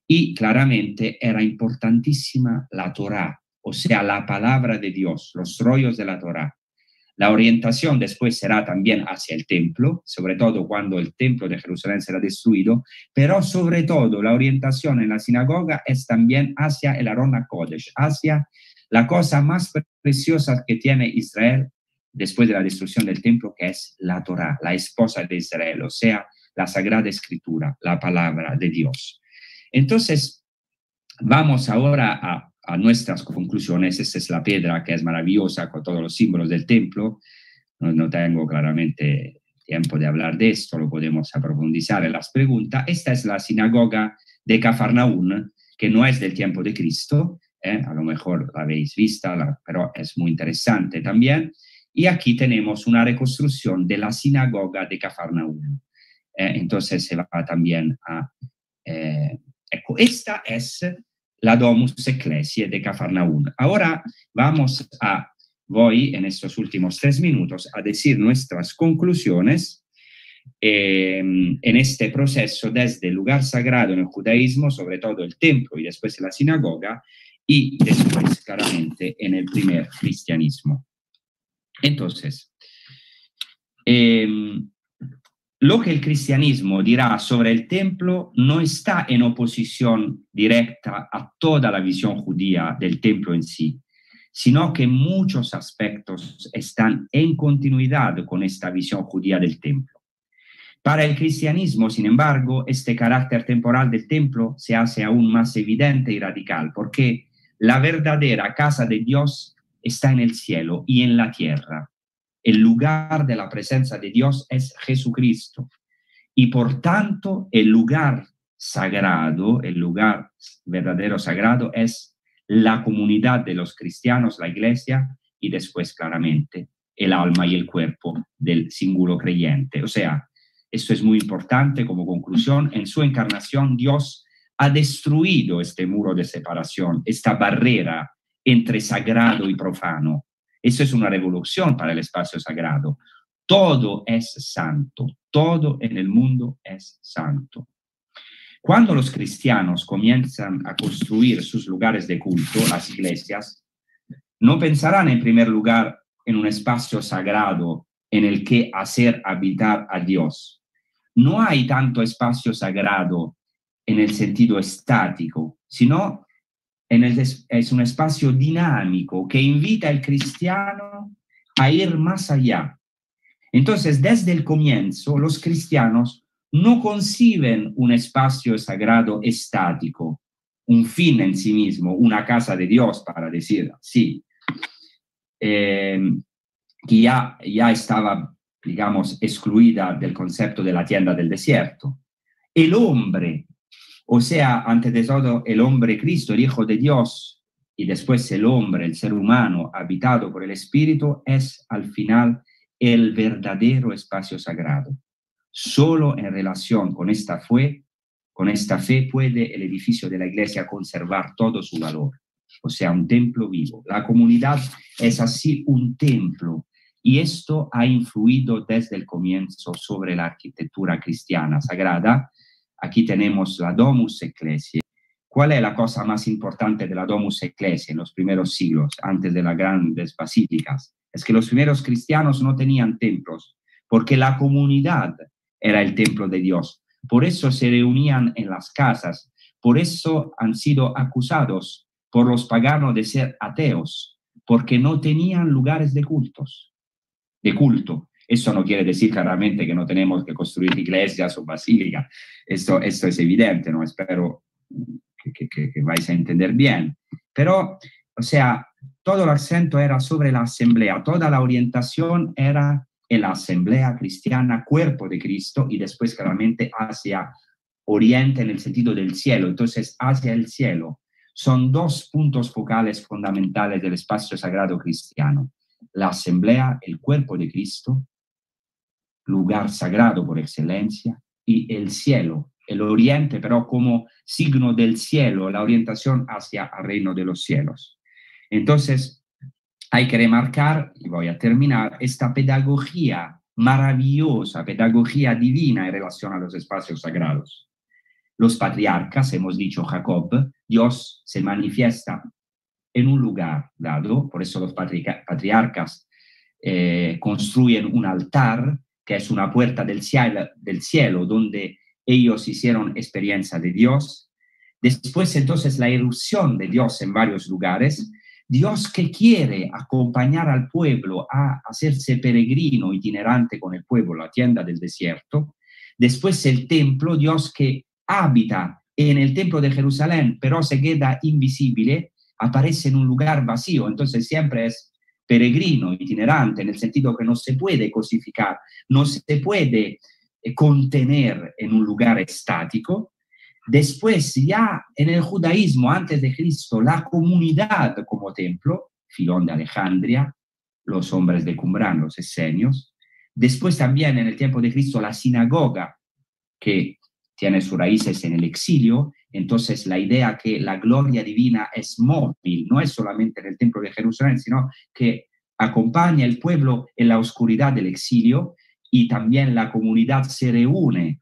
y claramente era importantísima la Torá, o sea, la palabra de Dios, los rollos de la Torá. La orientación después será también hacia el templo, sobre todo cuando el templo de Jerusalén será destruido, pero sobre todo la orientación en la sinagoga es también hacia el Aron HaKodesh, hacia la cosa más preciosa que tiene Israel después de la destrucción del templo, que es la Torá, la esposa de Israel, o sea, la Sagrada Escritura, la palabra de Dios. Entonces, vamos ahora a nuestras conclusiones. Esta es la piedra que es maravillosa con todos los símbolos del templo. No tengo claramente tiempo de hablar de esto, lo podemos profundizar en las preguntas. Esta es la sinagoga de Cafarnaún, que no es del tiempo de Cristo, a lo mejor la habéis vista, pero es muy interesante también. Y aquí tenemos una reconstrucción de la sinagoga de Cafarnaún. Entonces se va también a... esta es la Domus Ecclesiae de Cafarnaún. Ahora voy en estos últimos 3 minutos a decir nuestras conclusiones en este proceso desde el lugar sagrado en el judaísmo, sobre todo el templo y después la sinagoga, y después claramente en el primer cristianismo. Entonces, lo que el cristianismo dirá sobre el templo no está en oposición directa a toda la visión judía del templo en sí, sino que muchos aspectos están en continuidad con esta visión judía del templo. Para el cristianismo, sin embargo, este carácter temporal del templo se hace aún más evidente y radical, porque la verdadera casa de Dios está en el cielo y en la tierra. El lugar de la presencia de Dios es Jesucristo. Y por tanto, el lugar sagrado, el lugar verdadero sagrado es la comunidad de los cristianos, la iglesia, y después claramente el alma y el cuerpo del singular creyente. O sea, esto es muy importante como conclusión. En su encarnación, Dios ha destruido este muro de separación, esta barrera entre sagrado y profano. Eso es una revolución para el espacio sagrado. Todo es santo, todo en el mundo es santo. Cuando los cristianos comienzan a construir sus lugares de culto, las iglesias, no pensarán en primer lugar en un espacio sagrado en el que hacer habitar a Dios. No hay tanto espacio sagrado en el sentido estático, sino es un espacio dinámico que invita al cristiano a ir más allá. Entonces, desde el comienzo, los cristianos no conciben un espacio sagrado estático, un fin en sí mismo, una casa de Dios, para decir así, que ya estaba, digamos, excluida del concepto de la tienda del desierto. El hombre, o sea, antes de todo, el hombre Cristo, el Hijo de Dios, y después el hombre, el ser humano, habitado por el Espíritu, es al final el verdadero espacio sagrado. Solo en relación con esta fe puede el edificio de la iglesia conservar todo su valor, o sea, un templo vivo. La comunidad es así un templo, y esto ha influido desde el comienzo sobre la arquitectura cristiana sagrada. Aquí tenemos la Domus Ecclesiae. ¿Cuál es la cosa más importante de la Domus Ecclesiae en los primeros siglos, antes de las grandes basílicas? Es que los primeros cristianos no tenían templos, porque la comunidad era el templo de Dios. Por eso se reunían en las casas. Por eso han sido acusados por los paganos de ser ateos, porque no tenían lugares de culto. Eso no quiere decir claramente que no tenemos que construir iglesias o basílicas. Esto es evidente, ¿no? Espero que vais a entender bien. Pero, o sea, todo el acento era sobre la asamblea, toda la orientación era en la asamblea cristiana, cuerpo de Cristo, y después claramente hacia oriente en el sentido del cielo. Entonces, hacia el cielo. Son 2 puntos focales fundamentales del espacio sagrado cristiano. La asamblea, el cuerpo de Cristo, lugar sagrado por excelencia, y el cielo, el oriente, pero como signo del cielo, la orientación hacia el reino de los cielos. Entonces, hay que remarcar, y voy a terminar, esta pedagogía maravillosa, pedagogía divina en relación a los espacios sagrados. Los patriarcas, hemos dicho Jacob, Dios se manifiesta en un lugar dado, por eso los patriarcas construyen un altar, que es una puerta del cielo donde ellos hicieron experiencia de Dios. Después, entonces, la irrupción de Dios en varios lugares. Dios que quiere acompañar al pueblo a hacerse peregrino, itinerante con el pueblo, la tienda del desierto. Después el templo, Dios que habita en el templo de Jerusalén, pero se queda invisible, aparece en un lugar vacío, entonces siempre es peregrino, itinerante, en el sentido que no se puede cosificar, no se puede contener en un lugar estático. Después, ya en el judaísmo, antes de Cristo, la comunidad como templo, Filón de Alejandría, los hombres de Qumrán, los esenios. Después también en el tiempo de Cristo, la sinagoga, que tiene sus raíces en el exilio. Entonces, la idea que la gloria divina es móvil, no es solamente en el templo de Jerusalén, sino que acompaña al pueblo en la oscuridad del exilio, y también la comunidad se reúne,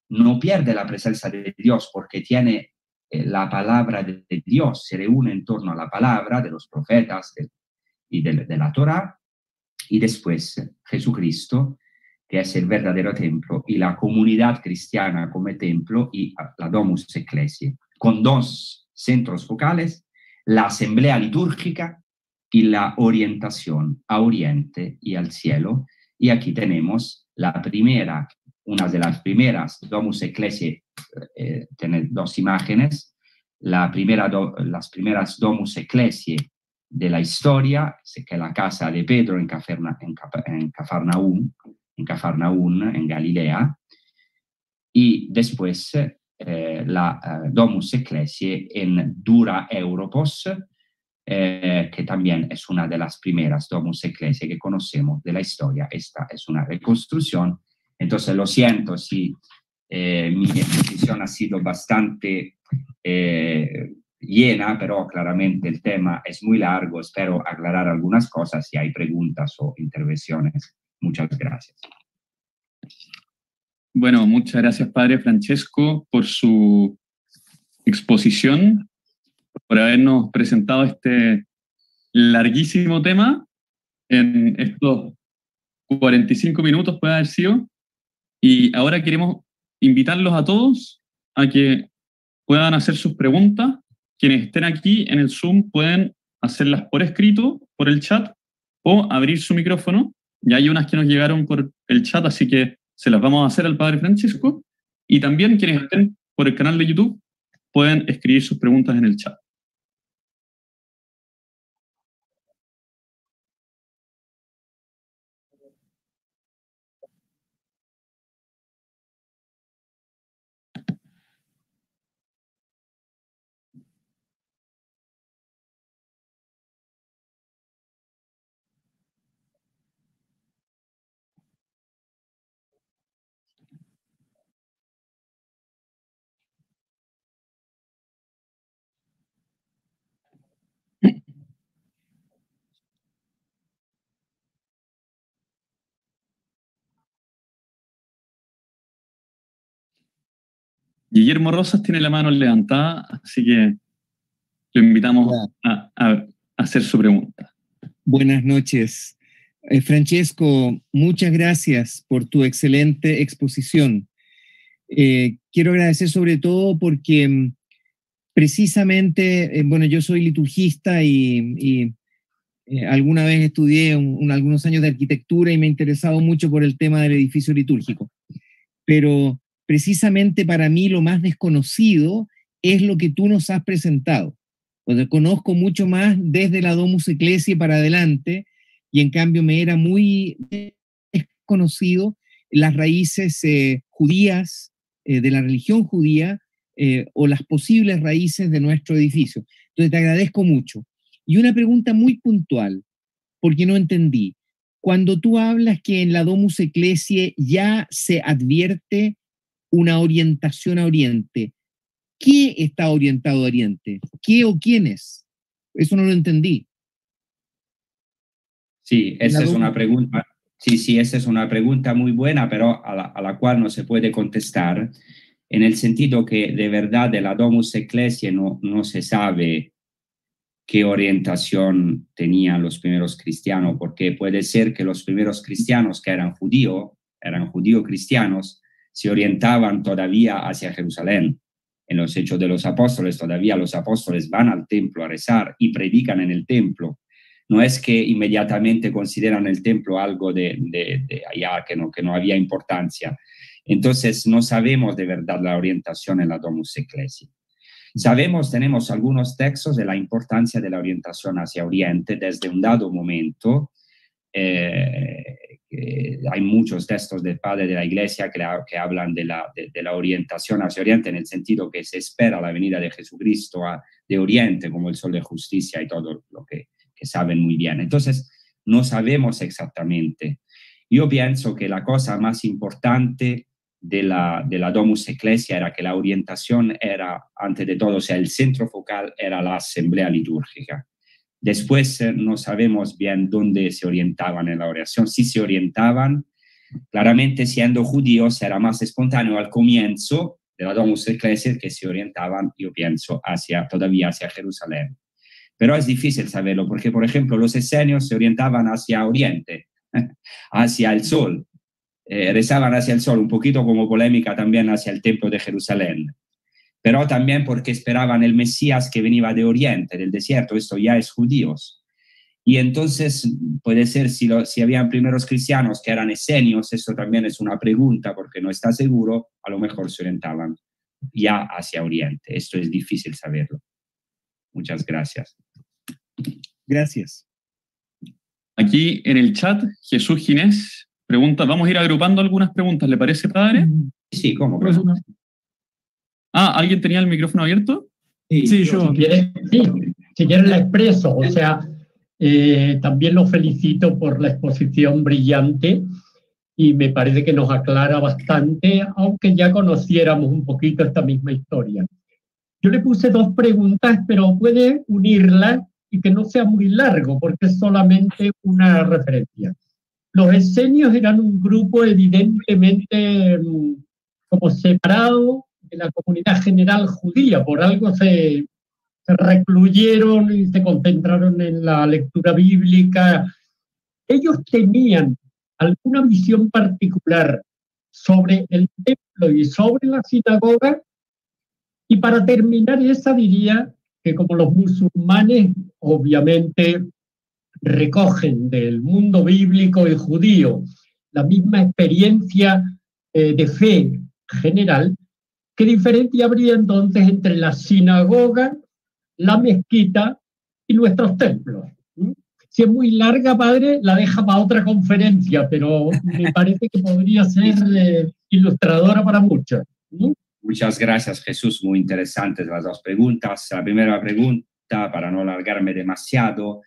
no pierde la presencia de Dios porque tiene la palabra de Dios, se reúne en torno a la palabra de los profetas y de la Torá, y después Jesucristo, que es el verdadero templo, y la comunidad cristiana como templo, y la Domus Ecclesiae, con dos centros focales, la asamblea litúrgica y la orientación a Oriente y al cielo. Y aquí tenemos la primera, una de las primeras Domus Ecclesiae, tiene dos imágenes, las primeras Domus Ecclesiae de la historia, que es la casa de Pedro en Cafarnaún, en Galilea, y después la Domus Ecclesiae en Dura Europos, que también es una de las primeras Domus Ecclesiae que conocemos de la historia. Esta es una reconstrucción. Entonces, lo siento si mi exposición ha sido bastante llena, pero claramente el tema es muy largo. Espero aclarar algunas cosas si hay preguntas o intervenciones. Muchas gracias. Bueno, muchas gracias, Padre Francesco, por su exposición, por habernos presentado este larguísimo tema en estos 45 minutos, puede haber sido. Y ahora queremos invitarlos a todos a que puedan hacer sus preguntas. Quienes estén aquí en el Zoom pueden hacerlas por escrito, por el chat, o abrir su micrófono. Ya hay unas que nos llegaron por el chat, así que se las vamos a hacer al Padre Francesco. Y también quienes estén por el canal de YouTube pueden escribir sus preguntas en el chat. Guillermo Rosas tiene la mano levantada, así que lo invitamos a hacer su pregunta. Buenas noches. Francesco, muchas gracias por tu excelente exposición. Quiero agradecer sobre todo porque precisamente, bueno, yo soy liturgista y alguna vez estudié algunos años de arquitectura y me he interesado mucho por el tema del edificio litúrgico. Pero precisamente para mí lo más desconocido es lo que tú nos has presentado. O sea, conozco mucho más desde la Domus Ecclesiae para adelante, y en cambio me era muy desconocido las raíces judías, de la religión judía, o las posibles raíces de nuestro edificio. Entonces te agradezco mucho. Y una pregunta muy puntual, porque no entendí. Cuando tú hablas que en la Domus Ecclesiae ya se advierte una orientación a Oriente, ¿qué está orientado a Oriente? ¿Qué o quiénes? Eso no lo entendí. Sí, esa es una pregunta. Sí, esa es una pregunta muy buena, pero a la cual no se puede contestar, en el sentido que de verdad de la Domus Ecclesiae no se sabe qué orientación tenían los primeros cristianos, porque puede ser que los primeros cristianos que eran judíos cristianos, se orientaban todavía hacia Jerusalén. En los Hechos de los Apóstoles, todavía los apóstoles van al templo a rezar y predican en el templo. No es que inmediatamente consideran el templo algo de allá, que no había importancia. Entonces, no sabemos de verdad la orientación en la Domus Ecclesiae. Tenemos algunos textos de la importancia de la orientación hacia Oriente desde un dado momento. Hay muchos textos del Padre de la Iglesia que hablan de la orientación hacia Oriente, en el sentido que se espera la venida de Jesucristo de Oriente, como el sol de justicia y todo lo que saben muy bien. Entonces, no sabemos exactamente. Yo pienso que la cosa más importante de la Domus Ecclesiae era que la orientación era, antes de todo, o sea, el centro focal era la asamblea litúrgica. Después no sabemos bien dónde se orientaban en la oración. Si se orientaban, claramente siendo judíos era más espontáneo al comienzo de la Domus Ecclesiae que se orientaban, yo pienso, todavía hacia Jerusalén. Pero es difícil saberlo porque, por ejemplo, los esenios se orientaban hacia Oriente, hacia el sol. Rezaban hacia el sol, un poquito como polémica también hacia el templo de Jerusalén, pero también porque esperaban el Mesías que venía de Oriente, del desierto. Esto ya es judíos. Y entonces puede ser, si habían primeros cristianos que eran esenios, esto también es una pregunta porque no está seguro, a lo mejor se orientaban ya hacia Oriente. Esto es difícil saberlo. Muchas gracias. Gracias. Aquí en el chat, Jesús Ginés pregunta, vamos a ir agrupando algunas preguntas, ¿le parece, padre? Sí, ¿cómo? ¿Alguien tenía el micrófono abierto? Sí, yo. Si quieren la expreso, o sea, también lo felicito por la exposición brillante y me parece que nos aclara bastante, aunque ya conociéramos un poquito esta misma historia. Yo le puse 2 preguntas, pero puede unirlas y que no sea muy largo, porque es solamente una referencia. Los esenios eran un grupo evidentemente como separado de la comunidad general judía, por algo se recluyeron y se concentraron en la lectura bíblica. Ellos tenían alguna visión particular sobre el templo y sobre la sinagoga. Y para terminar esa diría que como los musulmanes obviamente recogen del mundo bíblico y judío la misma experiencia de fe general, ¿qué diferencia habría entonces entre la sinagoga, la mezquita y nuestros templos? Si es muy larga, padre, la deja para otra conferencia, pero me parece que podría ser ilustradora para muchos. Muchas gracias, Jesús. Muy interesantes las 2 preguntas. La primera pregunta, para no alargarme demasiado,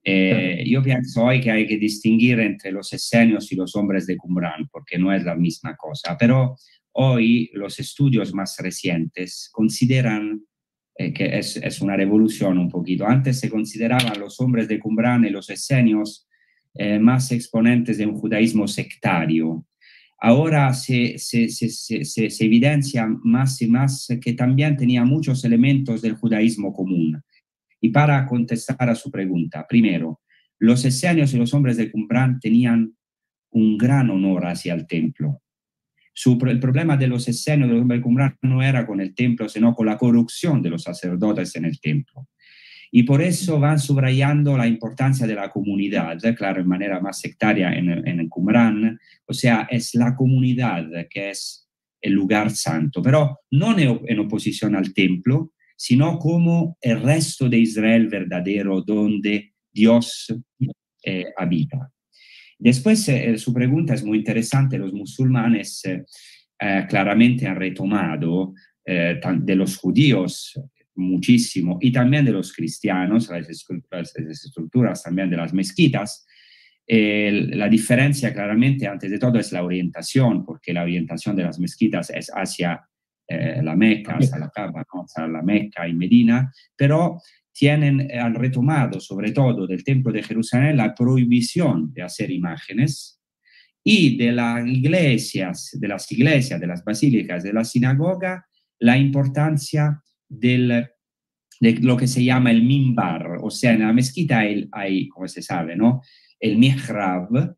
yo pienso hoy que hay que distinguir entre los esenios y los hombres de Qumran, porque no es la misma cosa. Pero hoy los estudios más recientes consideran que es una revolución un poquito. Antes se consideraban los hombres de Qumran y los esenios más exponentes de un judaísmo sectario. Ahora se evidencia más y más que también tenía muchos elementos del judaísmo común. Y para contestar a su pregunta, primero, los esenios y los hombres de Qumran tenían un gran honor hacia el templo. El problema de los esenios y de los hombres de Qumran no era con el templo, sino con la corrupción de los sacerdotes en el templo. Y por eso van subrayando la importancia de la comunidad, claro, en manera más sectaria en Qumran. O sea, es la comunidad que es el lugar santo, pero no en oposición al templo, sino como el resto de Israel verdadero donde Dios habita. Después, su pregunta es muy interesante. Los musulmanes claramente han retomado de los judíos muchísimo y también de los cristianos, las estructuras también de las mezquitas. La diferencia claramente, antes de todo, es la orientación, porque la orientación de las mezquitas es hacia la Meca, hacia la Kaaba, ¿no? Hacia la Meca y Medina, pero han retomado, sobre todo del Templo de Jerusalén, la prohibición de hacer imágenes, y de las iglesias, de las basílicas, de la sinagoga, la importancia del de lo que se llama el mimbar. O sea, en la mezquita hay, como se sabe, ¿no?, el mihrab,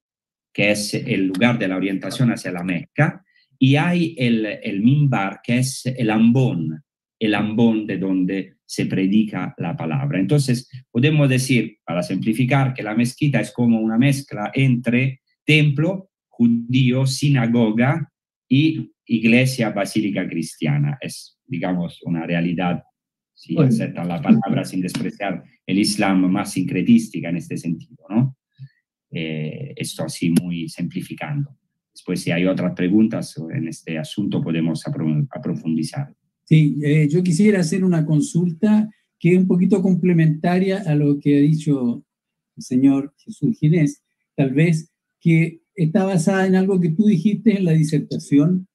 que es el lugar de la orientación hacia la Meca, y hay el mimbar, que es el ambón de donde se predica la palabra. Entonces, podemos decir, para simplificar, que la mezquita es como una mezcla entre templo judío, sinagoga y iglesia basílica cristiana. Es, digamos, una realidad, si aceptan la palabra sin despreciar el Islam, más sincretística en este sentido, ¿no? Esto así muy simplificando. Después, si hay otras preguntas en este asunto, podemos profundizar. Sí, yo quisiera hacer una consulta que es un poquito complementaria a lo que ha dicho el señor Jesús Ginés, tal vez que está basada en algo que tú dijiste en la disertación,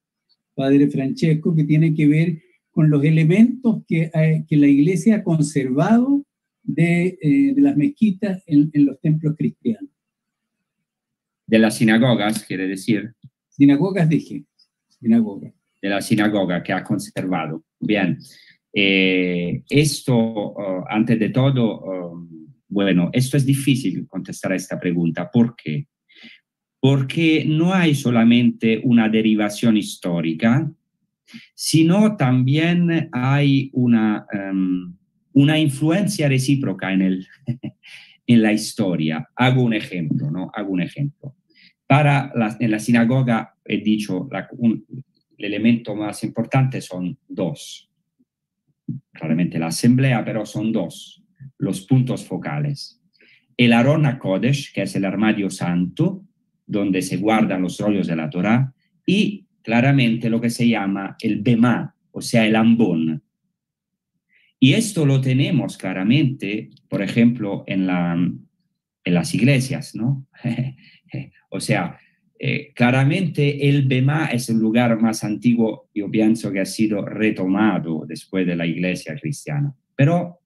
Padre Francesco, que tiene que ver con los elementos que la Iglesia ha conservado de las mezquitas en los templos cristianos. De las sinagogas, quiere decir. Sinagogas dije, sinagoga. De la sinagoga que ha conservado. Bien, esto, antes de todo, bueno, esto es difícil contestar a esta pregunta. ¿Por qué? Porque no hay solamente una derivación histórica, sino también hay una influencia recíproca en la historia. Hago un ejemplo, ¿no? Hago un ejemplo. En la sinagoga, he dicho, el elemento más importante son dos. Claramente la asamblea, pero son dos los puntos focales. El Aron HaKodesh, que es el armario santo, donde se guardan los rollos de la Torá, y claramente lo que se llama el Bemá, o sea, el ambón. Y esto lo tenemos claramente, por ejemplo, en las iglesias, ¿no? O sea, claramente el Bemá es el lugar más antiguo, yo pienso que ha sido retomado después de la iglesia cristiana, pero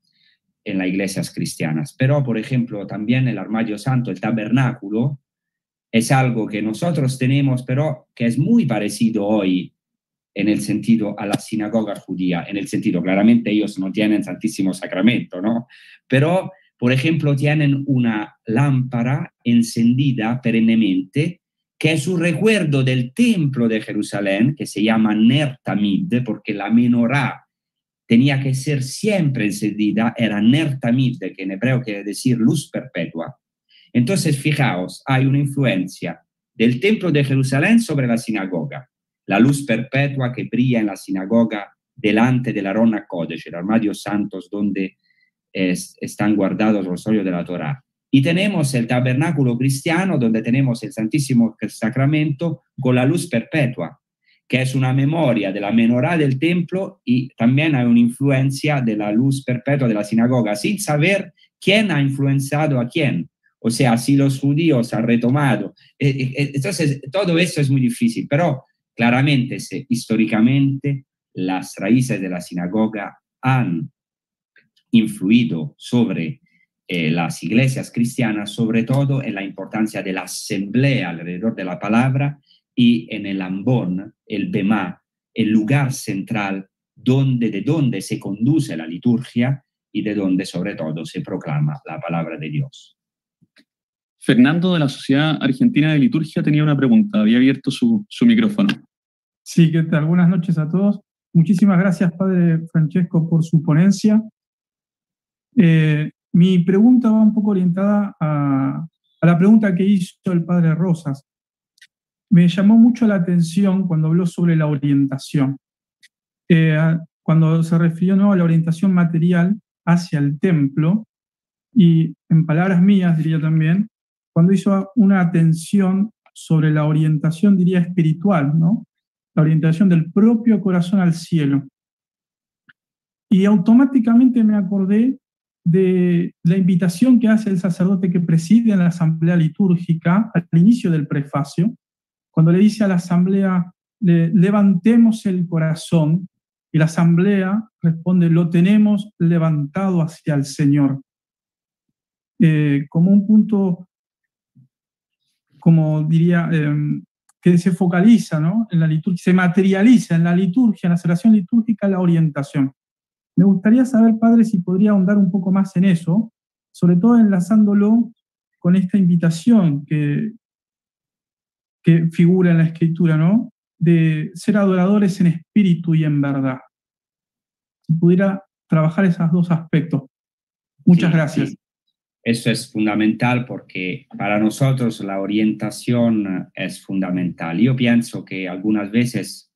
en las iglesias cristianas. Pero, por ejemplo, también el armario santo, el tabernáculo, es algo que nosotros tenemos, pero que es muy parecido hoy en el sentido a la sinagoga judía, en el sentido, claramente ellos no tienen Santísimo Sacramento, ¿no? Pero, por ejemplo, tienen una lámpara encendida perennemente, que es un recuerdo del templo de Jerusalén, que se llama Ner Tamid, porque la menorá tenía que ser siempre encendida, era Ner Tamid, que en hebreo quiere decir luz perpetua. Entonces, fijaos, hay una influencia del templo de Jerusalén sobre la sinagoga, la luz perpetua que brilla en la sinagoga delante del Aron HaKodesh, el armario santos donde están guardados los rollos de la Torá. Y tenemos el tabernáculo cristiano, donde tenemos el Santísimo Sacramento con la luz perpetua, que es una memoria de la menorá del templo, y también hay una influencia de la luz perpetua de la sinagoga, sin saber quién ha influenciado a quién. O sea, si los judíos han retomado. Entonces, todo eso es muy difícil, pero claramente, históricamente, las raíces de la sinagoga han influido sobre las iglesias cristianas, sobre todo en la importancia de la asamblea alrededor de la palabra y en el ambón, el Bemá, el lugar central de donde se conduce la liturgia y de donde sobre todo se proclama la palabra de Dios. Fernando, de la Sociedad Argentina de Liturgia, tenía una pregunta. Había abierto su micrófono. Sí, ¿qué tal? Buenas noches a todos. Muchísimas gracias, Padre Francesco, por su ponencia. Mi pregunta va un poco orientada a la pregunta que hizo el Padre Rosas. Me llamó mucho la atención cuando habló sobre la orientación. Cuando se refirió, ¿no?, a la orientación material hacia el templo, y en palabras mías diría también, cuando hizo una atención sobre la orientación, diría, espiritual, ¿no? La orientación del propio corazón al cielo. Y automáticamente me acordé de la invitación que hace el sacerdote que preside en la asamblea litúrgica al inicio del prefacio, cuando le dice a la asamblea, levantemos el corazón, y la asamblea responde, lo tenemos levantado hacia el Señor. Como un punto, como diría, que se focaliza, ¿no?, en la liturgia, se materializa en la liturgia, en la celebración litúrgica, la orientación. Me gustaría saber, padre, si podría ahondar un poco más en eso, sobre todo enlazándolo con esta invitación que figura en la Escritura, ¿no? De ser adoradores en espíritu y en verdad. Si pudiera trabajar esos dos aspectos. Muchas gracias. Sí. Eso es fundamental porque para nosotros la orientación es fundamental. Yo pienso que algunas veces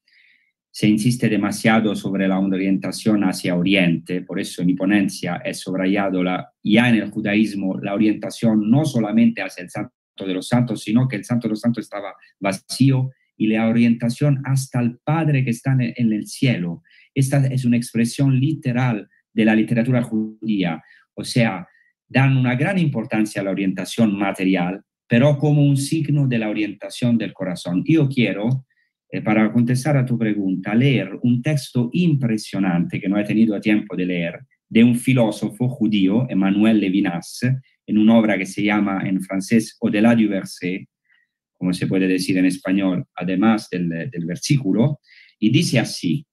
se insiste demasiado sobre la orientación hacia Oriente, por eso en mi ponencia he subrayado ya en el judaísmo la orientación no solamente hacia el Santo de los Santos, sino que el Santo de los Santos estaba vacío y la orientación hasta el Padre que está en el cielo. Esta es una expresión literal de la literatura judía, o sea, dan una gran importancia a la orientación material, pero como un signo de la orientación del corazón. Yo quiero, para contestar a tu pregunta, leer un texto impresionante que no he tenido tiempo de leer, de un filósofo judío, Emmanuel Levinas, en una obra que se llama en francés Au-delà du verset, como se puede decir en español, además del versículo, y dice así: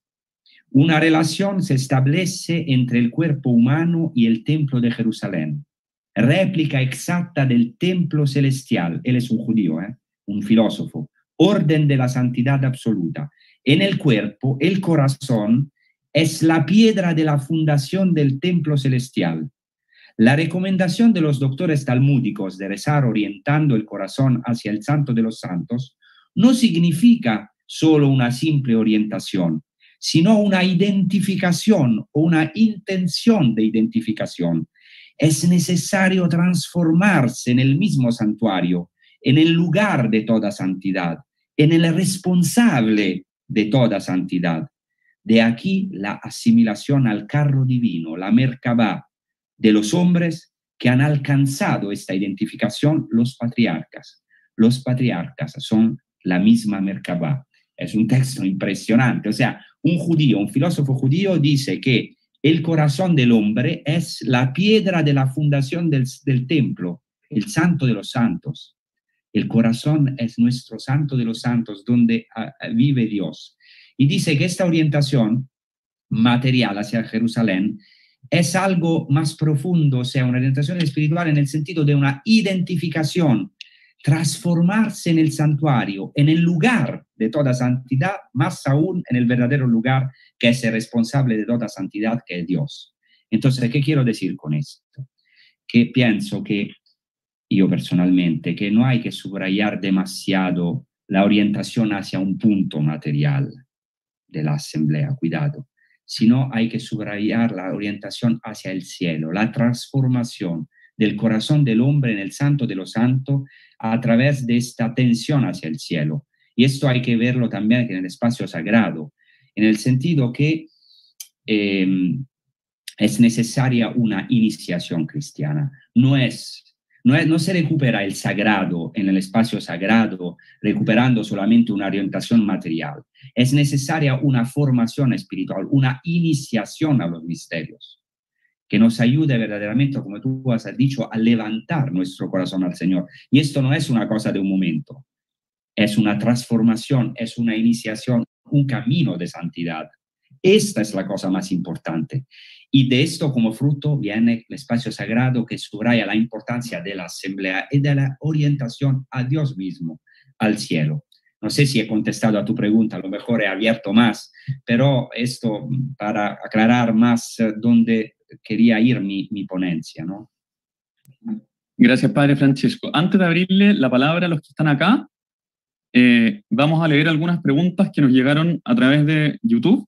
una relación se establece entre el cuerpo humano y el templo de Jerusalén, réplica exacta del templo celestial. Él es un judío, un filósofo. Orden de la santidad absoluta. En el cuerpo, el corazón es la piedra de la fundación del templo celestial. La recomendación de los doctores talmúdicos de rezar orientando el corazón hacia el Santo de los Santos no significa solo una simple orientación, sino una identificación o una intención de identificación. Es necesario transformarse en el mismo santuario, en el lugar de toda santidad, en el responsable de toda santidad. De aquí la asimilación al carro divino, la Merkabá, de los hombres que han alcanzado esta identificación, los patriarcas. Los patriarcas son la misma Merkabá. Es un texto impresionante. O sea, un judío, un filósofo judío dice que el corazón del hombre es la piedra de la fundación del templo, el Santo de los Santos. El corazón es nuestro Santo de los Santos, donde vive Dios. Y dice que esta orientación material hacia Jerusalén es algo más profundo, o sea, una orientación espiritual en el sentido de una identificación, transformarse en el santuario, en el lugar de toda santidad, más aún en el verdadero lugar que es el responsable de toda santidad, que es Dios. Entonces, ¿qué quiero decir con esto? Que pienso que yo personalmente, que no hay que subrayar demasiado la orientación hacia un punto material de la asamblea, cuidado, sino hay que subrayar la orientación hacia el cielo, la transformación del corazón del hombre en el Santo de los Santos a través de esta tensión hacia el cielo. Y esto hay que verlo también en el espacio sagrado, en el sentido que es necesaria una iniciación cristiana. No se recupera el sagrado en el espacio sagrado recuperando solamente una orientación material. Es necesaria una formación espiritual, una iniciación a los misterios, que nos ayude verdaderamente, como tú has dicho, a levantar nuestro corazón al Señor. Y esto no es una cosa de un momento, es una transformación, es una iniciación, un camino de santidad. Esta es la cosa más importante. Y de esto como fruto viene el espacio sagrado que subraya la importancia de la asamblea y de la orientación a Dios mismo, al cielo. No sé si he contestado a tu pregunta, a lo mejor he abierto más, pero esto para aclarar más dónde quería ir mi ponencia, ¿no? Gracias, Padre Francesco. Antes de abrirle la palabra a los que están acá, vamos a leer algunas preguntas que nos llegaron a través de YouTube.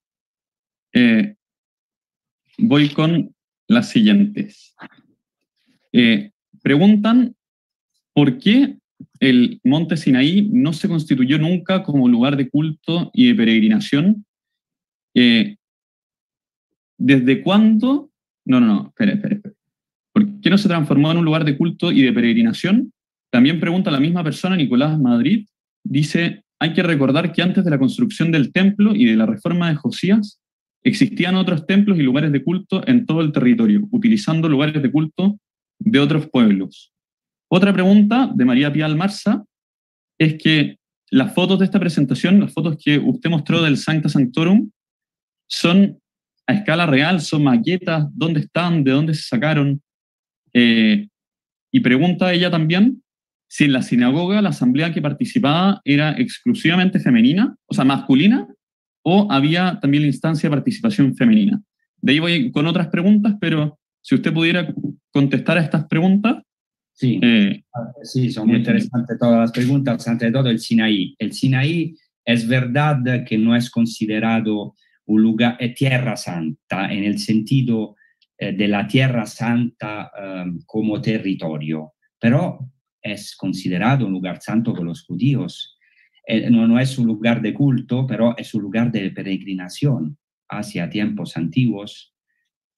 Voy con las siguientes. Preguntan por qué el monte Sinaí no se constituyó nunca como lugar de culto y de peregrinación. ¿Desde cuándo? Espera. ¿Por qué no se transformó en un lugar de culto y de peregrinación? También pregunta la misma persona, Nicolás Madrid, dice, hay que recordar que antes de la construcción del templo y de la reforma de Josías, existían otros templos y lugares de culto en todo el territorio, utilizando lugares de culto de otros pueblos. Otra pregunta de María Pía Almarza es que las fotos de esta presentación, las fotos que usted mostró del Sancta Sanctorum, son a escala real, son maquetas, ¿dónde están? ¿De dónde se sacaron? Y pregunta ella también si en la sinagoga la asamblea que participaba era exclusivamente femenina, o sea, masculina, o había también la instancia de participación femenina. De ahí voy con otras preguntas, pero si usted pudiera contestar a estas preguntas. Sí, sí, son muy interesantes todas las preguntas. Ante todo, el Sinaí. El Sinaí es verdad que no es considerado un lugar, tierra santa, en el sentido de la tierra santa como territorio, pero es considerado un lugar santo por los judíos. No es un lugar de culto, pero es un lugar de peregrinación hacia tiempos antiguos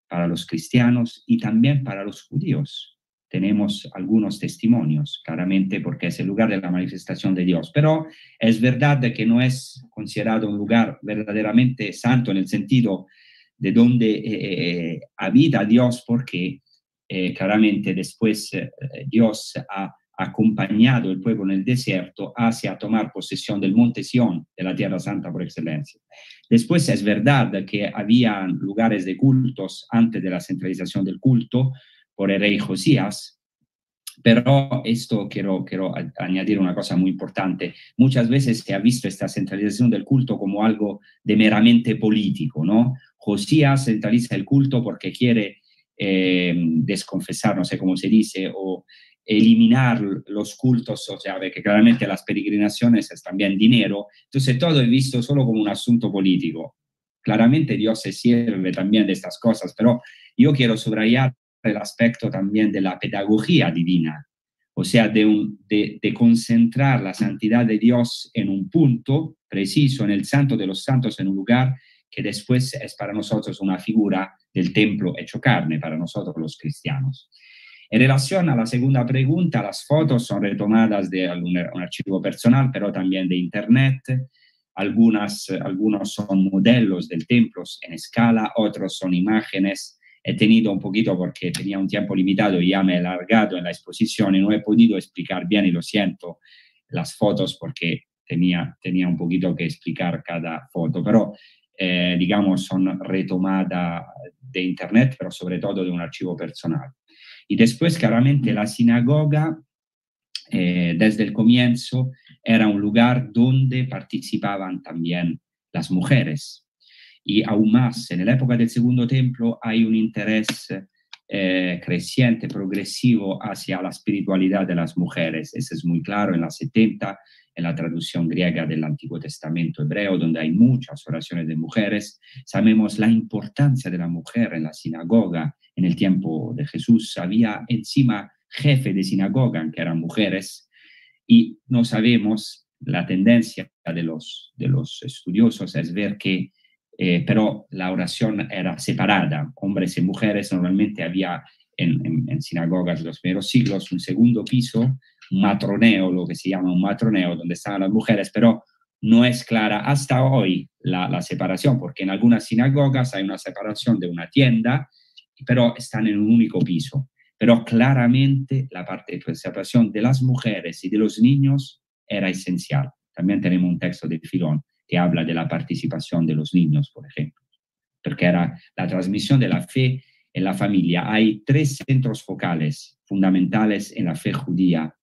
para los cristianos y también para los judíos. Tenemos algunos testimonios, claramente, porque es el lugar de la manifestación de Dios. Pero es verdad que no es considerado un lugar verdaderamente santo en el sentido de donde habita Dios, porque claramente después Dios ha acompañado el pueblo en el desierto hacia tomar posesión del monte Sión, de la Tierra Santa por excelencia. Después es verdad que había lugares de cultos antes de la centralización del culto por el rey Josías, pero esto quiero añadir una cosa muy importante. Muchas veces se ha visto esta centralización del culto como algo de meramente político, ¿no? Josías centraliza el culto porque quiere desconfesar, no sé cómo se dice, o eliminar los cultos, o sea, que claramente las peregrinaciones es también dinero, entonces todo es visto solo como un asunto político. Claramente Dios se sirve también de estas cosas, pero yo quiero subrayar el aspecto también de la pedagogía divina, o sea, de concentrar la santidad de Dios en un punto preciso, en el santo de los santos, en un lugar que después es para nosotros una figura del templo hecho carne, para nosotros los cristianos. En relación a la segunda pregunta, las fotos son retomadas de un archivo personal, pero también de internet. Algunos son modelos del templo en escala, otros son imágenes. He tenido un poquito, porque tenía un tiempo limitado y ya me he alargado en la exposición y no he podido explicar bien, y lo siento, las fotos, porque tenía un poquito que explicar cada foto, pero digamos son retomadas de internet, pero sobre todo de un archivo personal. Y después, claramente, la sinagoga, desde el comienzo, era un lugar donde participaban también las mujeres. Y aún más, en la época del Segundo Templo hay un interés creciente, progresivo hacia la espiritualidad de las mujeres. Eso es muy claro en la 70, en la traducción griega del Antiguo Testamento hebreo, donde hay muchas oraciones de mujeres. Sabemos la importancia de la mujer en la sinagoga. En el tiempo de Jesús había encima jefe de sinagoga que eran mujeres, y no sabemos, la tendencia de los estudiosos es ver que pero la oración era separada, hombres y mujeres. Normalmente había en sinagogas de los primeros siglos un segundo piso, un matroneo, lo que se llama un matroneo, donde estaban las mujeres, pero no es clara hasta hoy la separación, porque en algunas sinagogas hay una separación de una tienda, pero están en un único piso. Pero claramente la parte de separación de las mujeres y de los niños era esencial. También tenemos un texto de Filón que habla de la participación de los niños, por ejemplo, porque era la transmisión de la fe en la familia. Hay 3 centros focales fundamentales en la fe judía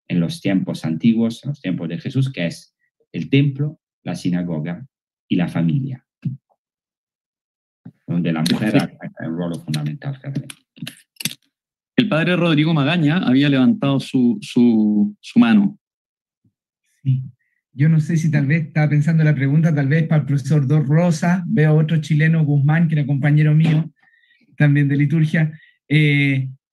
en los tiempos antiguos, en los tiempos de Jesús, que es el templo, la sinagoga y la familia, donde la mujer ha un rol fundamental. El padre Rodrigo Magaña había levantado su mano. Sí. Yo no sé si tal vez estaba pensando la pregunta, tal vez para el profesor Dor Rosa, veo otro chileno, Guzmán, que era compañero mío, también de liturgia,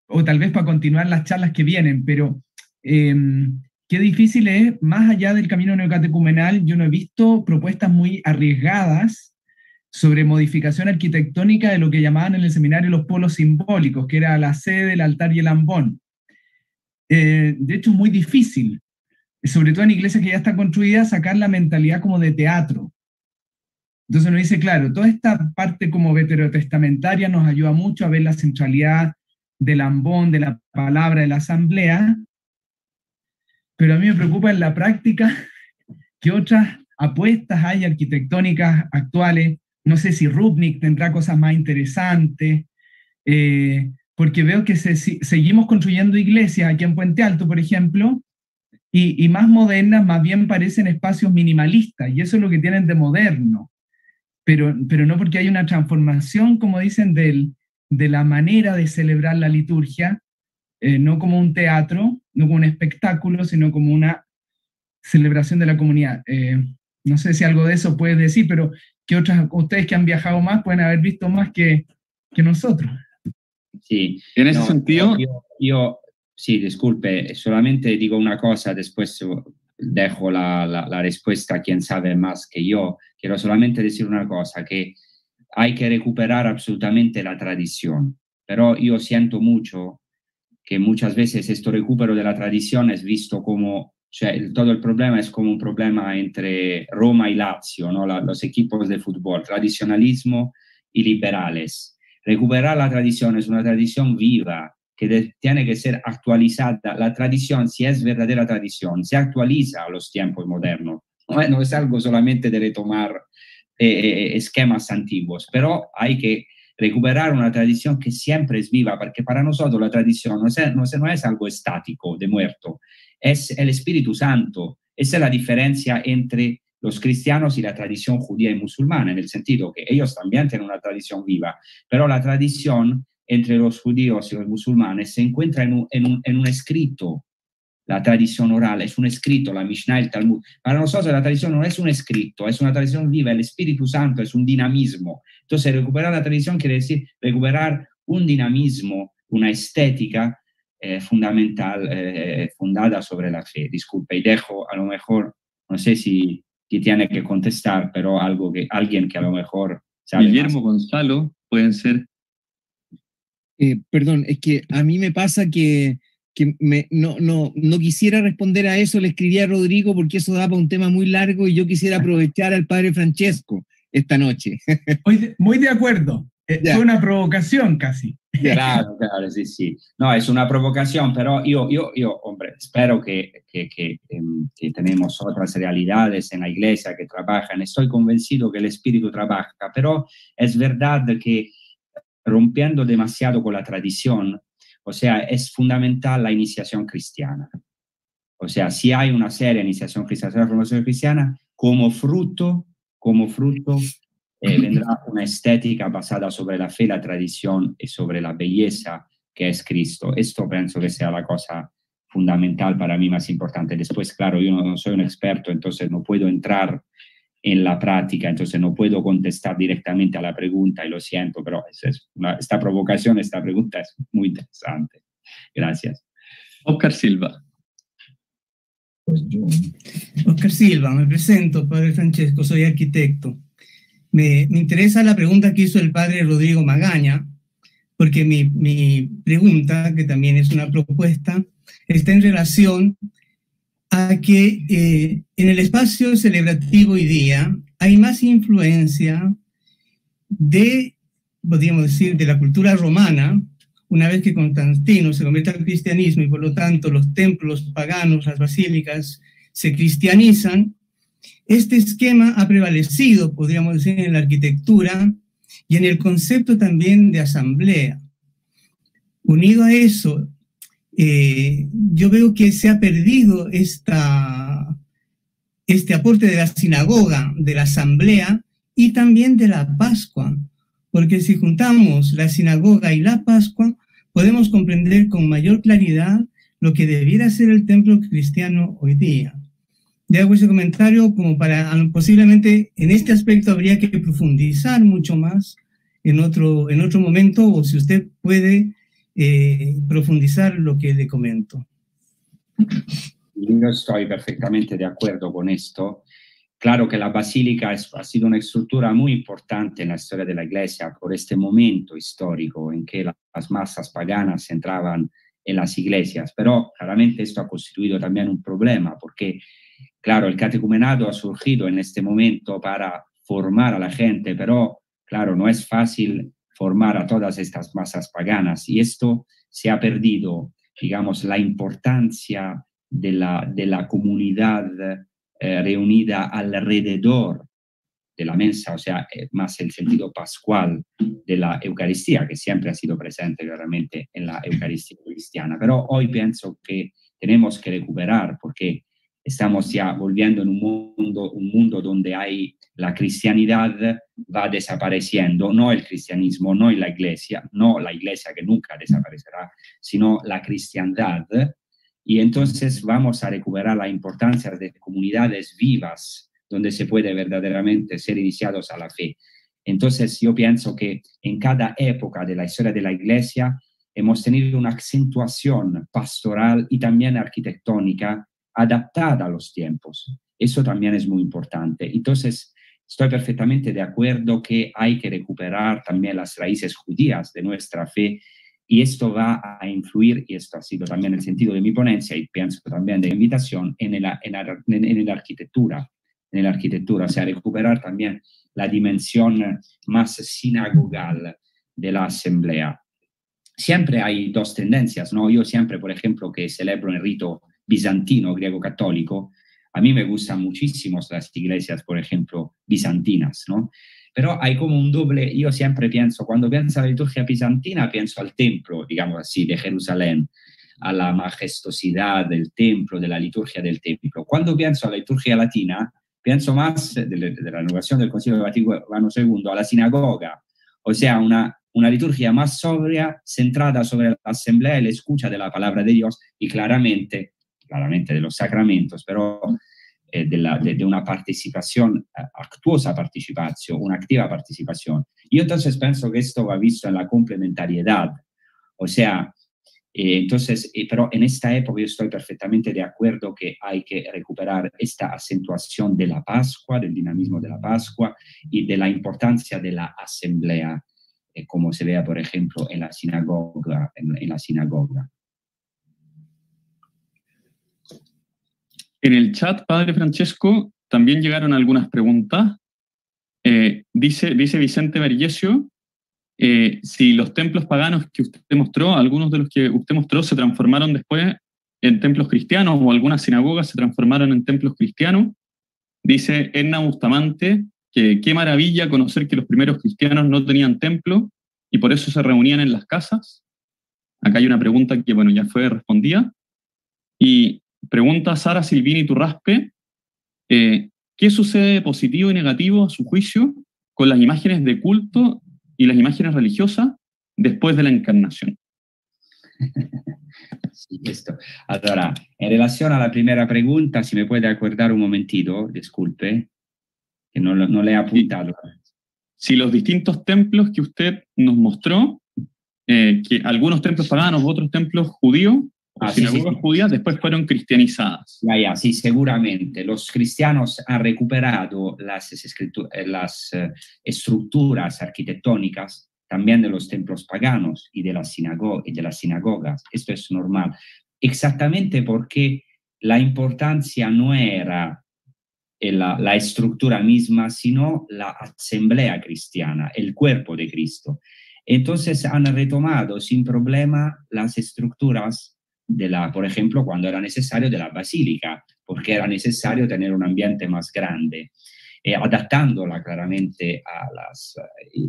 o tal vez para continuar las charlas que vienen, pero qué difícil es, más allá del camino neocatecumenal, yo no he visto propuestas muy arriesgadas sobre modificación arquitectónica de lo que llamaban en el seminario los polos simbólicos, que era la sede, el altar y el ambón. De hecho, es muy difícil, sobre todo en iglesias que ya están construidas, sacar la mentalidad como de teatro. Entonces uno dice, claro, toda esta parte como veterotestamentaria nos ayuda mucho a ver la centralidad del ambón, de la palabra, de la asamblea, pero a mí me preocupa en la práctica que otras apuestas hay arquitectónicas actuales, no sé si Rupnik tendrá cosas más interesantes, porque veo que seguimos construyendo iglesias aquí en Puente Alto, por ejemplo, y más modernas más bien parecen espacios minimalistas, y eso es lo que tienen de moderno, pero no porque hay una transformación, como dicen, de la manera de celebrar la liturgia, no como un teatro, no como un espectáculo, sino como una celebración de la comunidad. No sé si algo de eso puedes decir, pero que ustedes que han viajado más pueden haber visto más que nosotros. Sí, en ese sentido... Yo, sí, disculpe, solamente digo una cosa, después dejo la respuesta a quien sabe más que yo. Quiero solamente decir una cosa, que hay que recuperar absolutamente la tradición, pero yo siento mucho que muchas veces este recupero de la tradición es visto como, todo el problema es como un problema entre Roma y Lazio, ¿no? Los equipos de fútbol, tradicionalismo y liberales. Recuperar la tradición es una tradición viva, que tiene que ser actualizada. La tradición, si es verdadera tradición, se actualiza a los tiempos modernos. No es algo solamente de retomar esquemas antiguos, pero hay que recuperar una tradición que siempre es viva, porque para nosotros la tradición no es algo estático, de muerto, es el Espíritu Santo. Esa es la diferencia entre los cristianos y la tradición judía y musulmana, en el sentido que ellos también tienen una tradición viva, pero la tradición entre los judíos y los musulmanes se encuentra en un escrito. La tradición oral es un escrito, la Mishnah, el Talmud. Para nosotros la tradición no es un escrito, es una tradición viva, el Espíritu Santo es un dinamismo. Entonces recuperar la tradición quiere decir recuperar un dinamismo, una estética fundamental, fundada sobre la fe. Disculpe, y dejo a lo mejor, no sé si tiene que contestar, pero alguien que a lo mejor sabe Guillermo, más. Gonzalo, pueden ser... Perdón, es que a mí me pasa que no quisiera responder a eso, le escribí a Rodrigo porque eso da para un tema muy largo y yo quisiera aprovechar al padre Francesco esta noche. Muy de acuerdo. Fue una provocación casi. Claro, sí. No, es una provocación, pero yo hombre, espero que tenemos otras realidades en la iglesia que trabajan. Estoy convencido que el Espíritu trabaja, pero es verdad que rompiendo demasiado con la tradición, o sea, es fundamental la iniciación cristiana. O sea, si hay una seria iniciación cristiana, la formación cristiana, como fruto vendrá una estética basada sobre la fe, la tradición y sobre la belleza que es Cristo. Esto pienso que sea la cosa fundamental para mí más importante. Después, claro, yo no soy un experto, entonces no puedo entrar en la práctica, entonces no puedo contestar directamente a la pregunta y lo siento, pero esta provocación, esta pregunta es muy interesante. Gracias. Oscar Silva. Pues yo. Oscar Silva, me presento, padre Francesco, soy arquitecto. Me interesa la pregunta que hizo el padre Rodrigo Magaña, porque mi pregunta, que también es una propuesta, está en relación a que en el espacio celebrativo hoy día hay más influencia de, podríamos decir, de la cultura romana, una vez que Constantino se convierte al cristianismo y por lo tanto los templos paganos, las basílicas, se cristianizan. Este esquema ha prevalecido, podríamos decir, en la arquitectura y en el concepto también de asamblea. Unido a eso, yo veo que se ha perdido este aporte de la sinagoga, de la asamblea y también de la Pascua, porque si juntamos la sinagoga y la Pascua, podemos comprender con mayor claridad lo que debiera ser el templo cristiano hoy día. Ya hago ese comentario como para, posiblemente en este aspecto habría que profundizar mucho más en otro momento, o si usted puede profundizar lo que le comento. Yo estoy perfectamente de acuerdo con esto. Claro que la basílica ha sido una estructura muy importante en la historia de la Iglesia por este momento histórico en que las masas paganas entraban en las iglesias, pero claramente esto ha constituido también un problema porque, claro, el catecumenado ha surgido en este momento para formar a la gente, pero, claro, no es fácil formar a todas estas masas paganas y esto se ha perdido, digamos, la importancia de la comunidad reunida alrededor de la mesa, o sea, más el sentido pascual de la Eucaristía, que siempre ha sido presente claramente en la Eucaristía cristiana. Pero hoy pienso que tenemos que recuperar, porque estamos ya volviendo en un mundo donde hay la cristianidad va desapareciendo, no el cristianismo, no la iglesia que nunca desaparecerá, sino la cristiandad. Y entonces vamos a recuperar la importancia de comunidades vivas, donde se puede verdaderamente ser iniciados a la fe. Entonces yo pienso que en cada época de la historia de la iglesia hemos tenido una acentuación pastoral y también arquitectónica adaptada a los tiempos. Eso también es muy importante. Entonces, estoy perfectamente de acuerdo que hay que recuperar también las raíces judías de nuestra fe, y esto va a influir, y esto ha sido también el sentido de mi ponencia y pienso también de la invitación, en la arquitectura, o sea, recuperar también la dimensión más sinagogal de la asamblea. Siempre hay dos tendencias, ¿no? Yo siempre, por ejemplo, que celebro el rito bizantino, griego católico, a mí me gustan muchísimo las iglesias, por ejemplo, bizantinas, ¿no? Pero hay como un doble, yo siempre pienso, cuando pienso a la liturgia bizantina, pienso al templo, digamos así, de Jerusalén, a la majestuosidad del templo, de la liturgia del templo. Cuando pienso a la liturgia latina, pienso más de la renovación del Concilio Vaticano II a la sinagoga, o sea, una liturgia más sobria, centrada sobre la asamblea y la escucha de la palabra de Dios y claramente de los sacramentos, pero de una participación, actuosa participación, una activa participación. Yo entonces pienso que esto va visto en la complementariedad, o sea, pero en esta época yo estoy perfectamente de acuerdo que hay que recuperar esta acentuación de la Pascua, del dinamismo de la Pascua y de la importancia de la asamblea, como se vea, por ejemplo, en la sinagoga. En el chat, Padre Francesco, también llegaron algunas preguntas. Dice Vicente Vergesio, si los templos paganos que usted mostró, algunos de los que usted mostró se transformaron después en templos cristianos o algunas sinagogas se transformaron en templos cristianos. Dice Edna Bustamante que qué maravilla conocer que los primeros cristianos no tenían templo y por eso se reunían en las casas. Acá hay una pregunta que, bueno, ya fue respondida. Y pregunta Sara Silvini Turraspe, ¿qué sucede positivo y negativo a su juicio con las imágenes de culto y las imágenes religiosas después de la encarnación? Sí, esto. Allora, en relación a la primera pregunta, si me puede acordar un momentito, disculpe, que no le he apuntado. Si los distintos templos que usted nos mostró, que algunos templos paganos, otros templos judíos, sinagogas judías, después fueron cristianizadas. Ya, sí, seguramente. Los cristianos han recuperado las estructuras arquitectónicas también de los templos paganos y de las sinagogas. Esto es normal. Exactamente porque la importancia no era la estructura misma, sino la asamblea cristiana, el cuerpo de Cristo. Entonces han retomado sin problema las estructuras por ejemplo, cuando era necesario de la basílica, porque era necesario tener un ambiente más grande, adaptándola claramente a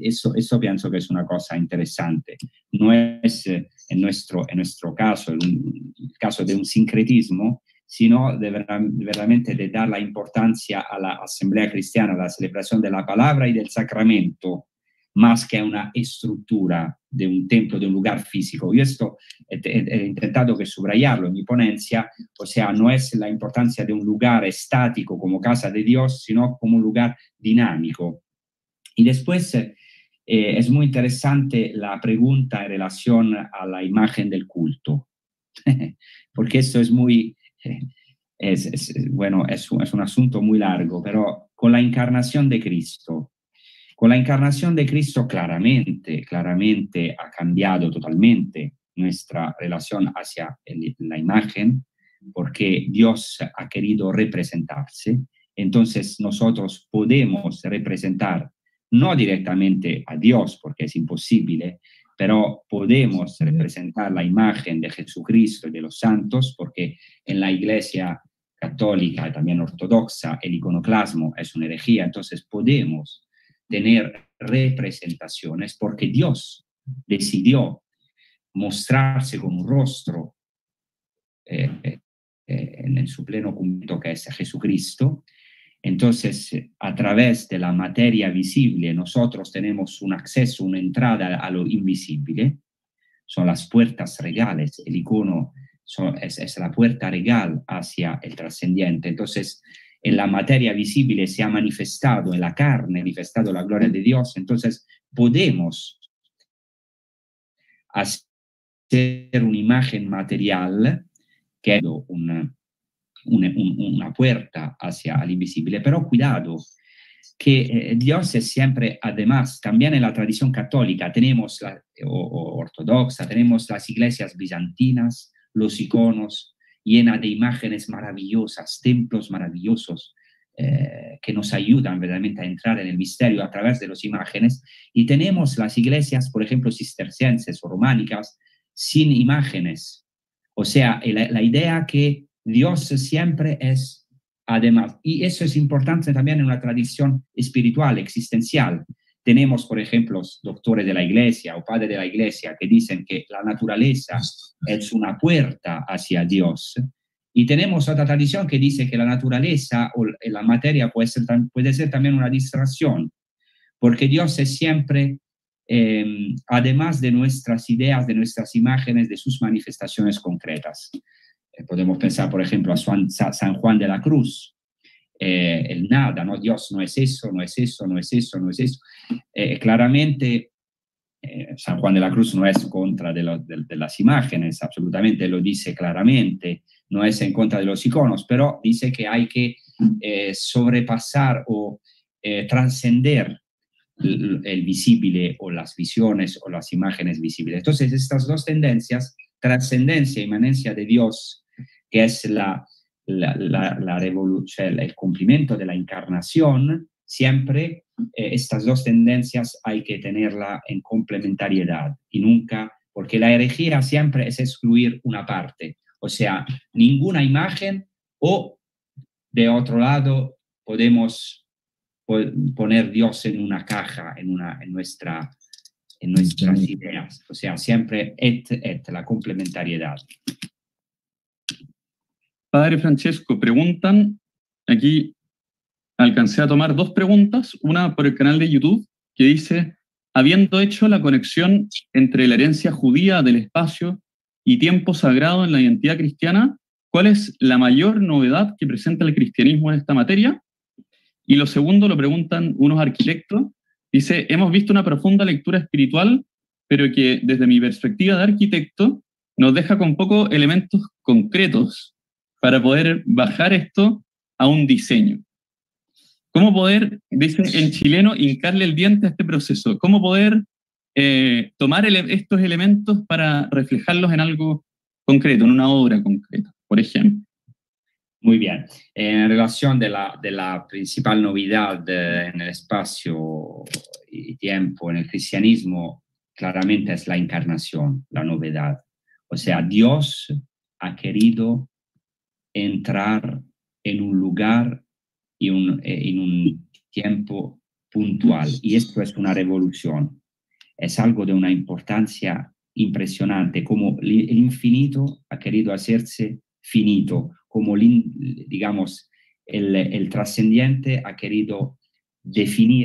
eso pienso que es una cosa interesante. No es en nuestro caso, el caso de un sincretismo, sino verdaderamente de dar la importancia a la asamblea cristiana, a la celebración de la palabra y del sacramento, más que a una estructura de un templo, de un lugar físico. Yo esto he intentado que subrayarlo en mi ponencia, o sea, no es la importancia de un lugar estático como casa de Dios, sino como un lugar dinámico. Y después es muy interesante la pregunta en relación a la imagen del culto, porque esto es muy, bueno, es un asunto muy largo, pero con la encarnación de Cristo, claramente ha cambiado totalmente nuestra relación hacia la imagen, porque Dios ha querido representarse. Entonces nosotros podemos representar, no directamente a Dios, porque es imposible, pero podemos representar la imagen de Jesucristo y de los santos, porque en la iglesia católica, también ortodoxa, el iconoclasmo es una herejía, entonces podemos tener representaciones porque Dios decidió mostrarse con un rostro en su pleno cumplimiento, que es Jesucristo. Entonces, a través de la materia visible, nosotros tenemos un acceso, una entrada a lo invisible. Son las puertas regales. El icono es la puerta regal hacia el trascendiente. Entonces, en la materia visible se ha manifestado, en la carne, manifestado la gloria de Dios. Entonces, podemos hacer una imagen material que es una puerta hacia el invisible. Pero cuidado, que Dios es siempre, además, también en la tradición católica tenemos o ortodoxa, tenemos las iglesias bizantinas, los iconos, llenas de imágenes maravillosas, templos maravillosos, que nos ayudan verdaderamente a entrar en el misterio a través de las imágenes. Y tenemos las iglesias, por ejemplo, cistercienses o románicas, sin imágenes. O sea, la idea que Dios siempre es, además, y eso es importante también en una tradición espiritual, existencial. Tenemos, por ejemplo, doctores de la iglesia o padres de la iglesia que dicen que la naturaleza es una puerta hacia Dios. Y tenemos otra tradición que dice que la naturaleza o la materia puede ser también una distracción, porque Dios es siempre, además de nuestras ideas, de nuestras imágenes, de sus manifestaciones concretas. Podemos pensar, por ejemplo, a San Juan de la Cruz, el nada, ¿no? Dios no es eso, no es eso, no es eso, no es eso. Claramente, San Juan de la Cruz no es contra de las imágenes, absolutamente, lo dice claramente, no es en contra de los iconos, pero dice que hay que sobrepasar o trascender el visible o las visiones o las imágenes visibles. Entonces, estas dos tendencias, trascendencia e inmanencia de Dios, que es la revolución, el cumplimiento de la encarnación, siempre estas dos tendencias hay que tenerla en complementariedad y nunca, porque la herejía siempre es excluir una parte, o sea, ninguna imagen, o de otro lado podemos poner Dios en una caja, en nuestras ideas, o sea, siempre la complementariedad. Padre Francesco, preguntan, aquí alcancé a tomar dos preguntas, una por el canal de YouTube, que dice, habiendo hecho la conexión entre la herencia judía del espacio y tiempo sagrado en la identidad cristiana, ¿cuál es la mayor novedad que presenta el cristianismo en esta materia? Y lo segundo lo preguntan unos arquitectos, dice, hemos visto una profunda lectura espiritual, pero que desde mi perspectiva de arquitecto nos deja con pocos elementos concretos para poder bajar esto a un diseño. ¿Cómo poder, dice en chileno, hincarle el diente a este proceso? ¿Cómo poder tomar estos elementos para reflejarlos en algo concreto, en una obra concreta, por ejemplo? Muy bien. En relación de la principal novedad en el espacio y tiempo en el cristianismo, claramente es la encarnación, la novedad. O sea, Dios ha querido entrar en un lugar y en un tiempo puntual. Y esto es una revolución. Es algo de una importancia impresionante, como el infinito ha querido hacerse finito, como digamos, el trascendiente ha querido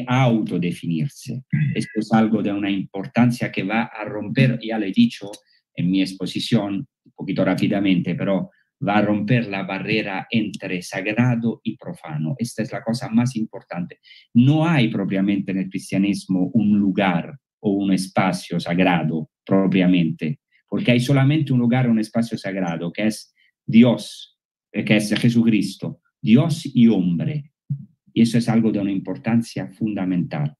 autodefinirse. Esto es algo de una importancia que va a romper, ya lo he dicho en mi exposición, un poquito rápidamente, pero va a romper la barrera entre sagrado y profano. Esta es la cosa más importante. No hay propiamente en el cristianismo un lugar o un espacio sagrado propiamente, porque hay solamente un lugar o un espacio sagrado, que es Dios, que es Jesucristo, Dios y hombre. Y eso es algo de una importancia fundamental,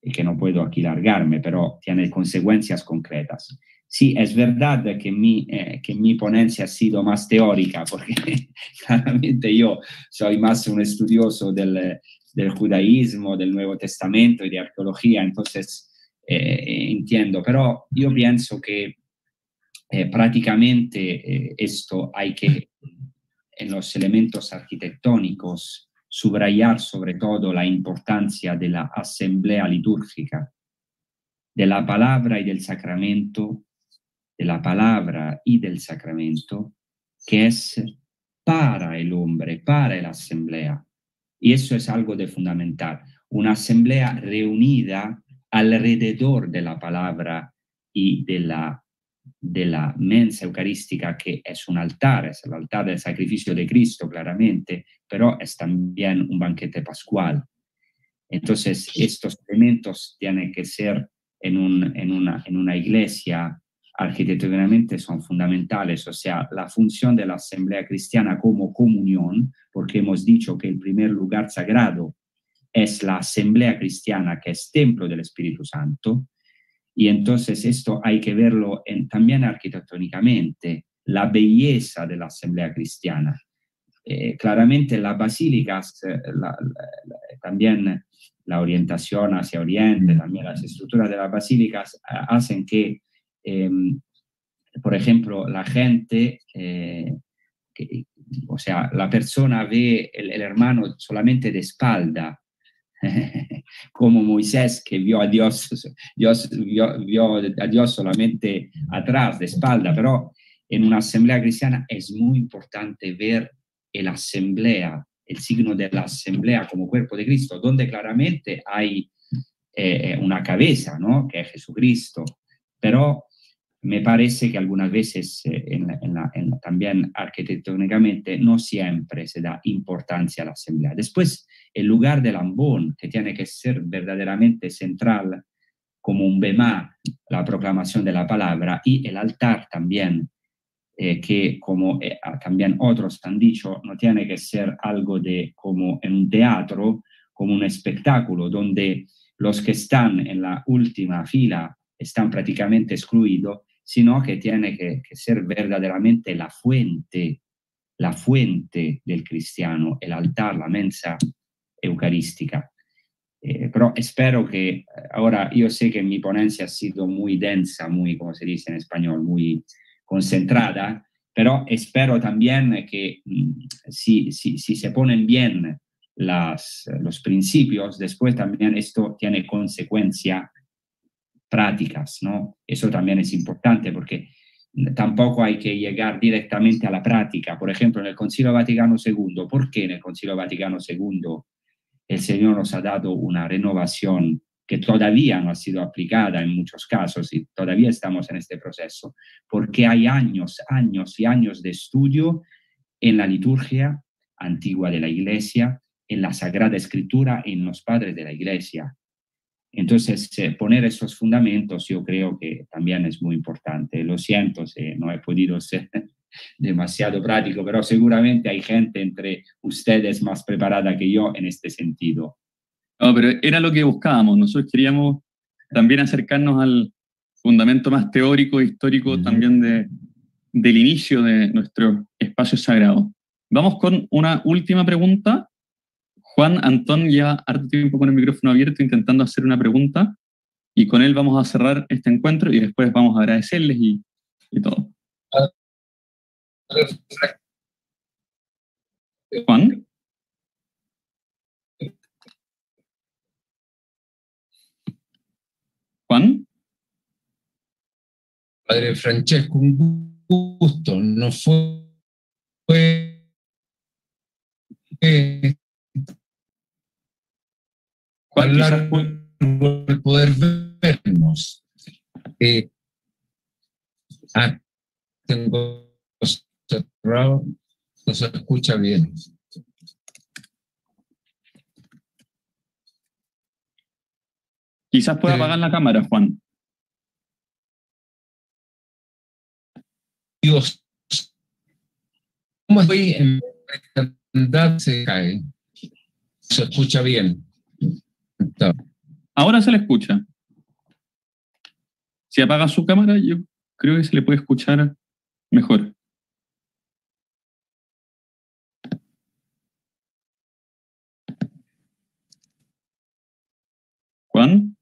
y que no puedo aquí largarme, pero tiene consecuencias concretas. Sí, es verdad que mi ponencia ha sido más teórica, porque claramente yo soy más un estudioso del judaísmo, del Nuevo Testamento y de arqueología, entonces entiendo, pero yo pienso que prácticamente esto hay que en los elementos arquitectónicos, subrayar sobre todo la importancia de la asamblea litúrgica, de la palabra y del sacramento, de la palabra y del sacramento, que es para el hombre, para la asamblea. Y eso es algo de fundamental. Una asamblea reunida alrededor de la palabra y de la mensa eucarística, que es un altar, es el altar del sacrificio de Cristo, claramente, pero es también un banquete pascual. Entonces, estos elementos tienen que ser en una iglesia arquitectónicamente son fundamentales, o sea, la función de la asamblea cristiana como comunión, porque hemos dicho que el primer lugar sagrado es la asamblea cristiana, que es templo del Espíritu Santo, y entonces esto hay que verlo también arquitectónicamente, la belleza de la asamblea cristiana. Claramente las basílicas, también la orientación hacia Oriente, también las estructuras de las basílicas hacen que, por ejemplo, la gente, o sea, la persona ve el hermano solamente de espalda, como Moisés, que vio a Dios solamente atrás, de espalda, pero en una asamblea cristiana es muy importante ver la asamblea, el signo de la asamblea como cuerpo de Cristo, donde claramente hay una cabeza, ¿no? Que es Jesucristo, pero me parece que algunas veces también arquitectónicamente no siempre se da importancia a la asamblea. Después, el lugar del ambón, que tiene que ser verdaderamente central, como un bemá, la proclamación de la palabra, y el altar también, que como también otros han dicho, no tiene que ser algo de como en un teatro, como un espectáculo, donde los que están en la última fila están prácticamente excluidos, sino que tiene que ser verdaderamente la fuente del cristiano, el altar, la mensa eucarística. Pero espero que, ahora yo sé que mi ponencia ha sido muy densa, muy, como se dice en español, muy concentrada, pero espero también que si se ponen bien los principios, después también esto tiene consecuencias prácticas, ¿no? Eso también es importante porque tampoco hay que llegar directamente a la práctica. Por ejemplo, en el Concilio Vaticano II, ¿por qué en el Concilio Vaticano II el Señor nos ha dado una renovación que todavía no ha sido aplicada en muchos casos y todavía estamos en este proceso? Porque hay años y años de estudio en la liturgia antigua de la Iglesia, en la Sagrada Escritura, en los padres de la Iglesia. Entonces, poner esos fundamentos yo creo que también es muy importante. Lo siento si no he podido ser demasiado práctico, pero seguramente hay gente entre ustedes más preparada que yo en este sentido. No, pero era lo que buscábamos. Nosotros queríamos también acercarnos al fundamento más teórico e histórico también del inicio de nuestro espacio sagrado. Vamos con una última pregunta. Juan Antón lleva harto tiempo con el micrófono abierto intentando hacer una pregunta y con él vamos a cerrar este encuentro y después vamos a agradecerles y todo. Juan. Juan. Padre Francesco, un gusto. No fue hablar por poder vernos. Tengo cerrado, no se escucha bien. Quizás pueda apagar la cámara, Juan. Dios, ¿cómo estoy en verdad se cae? Se escucha bien. Ahora se le escucha. Si apaga su cámara, yo creo que se le puede escuchar mejor. Juan.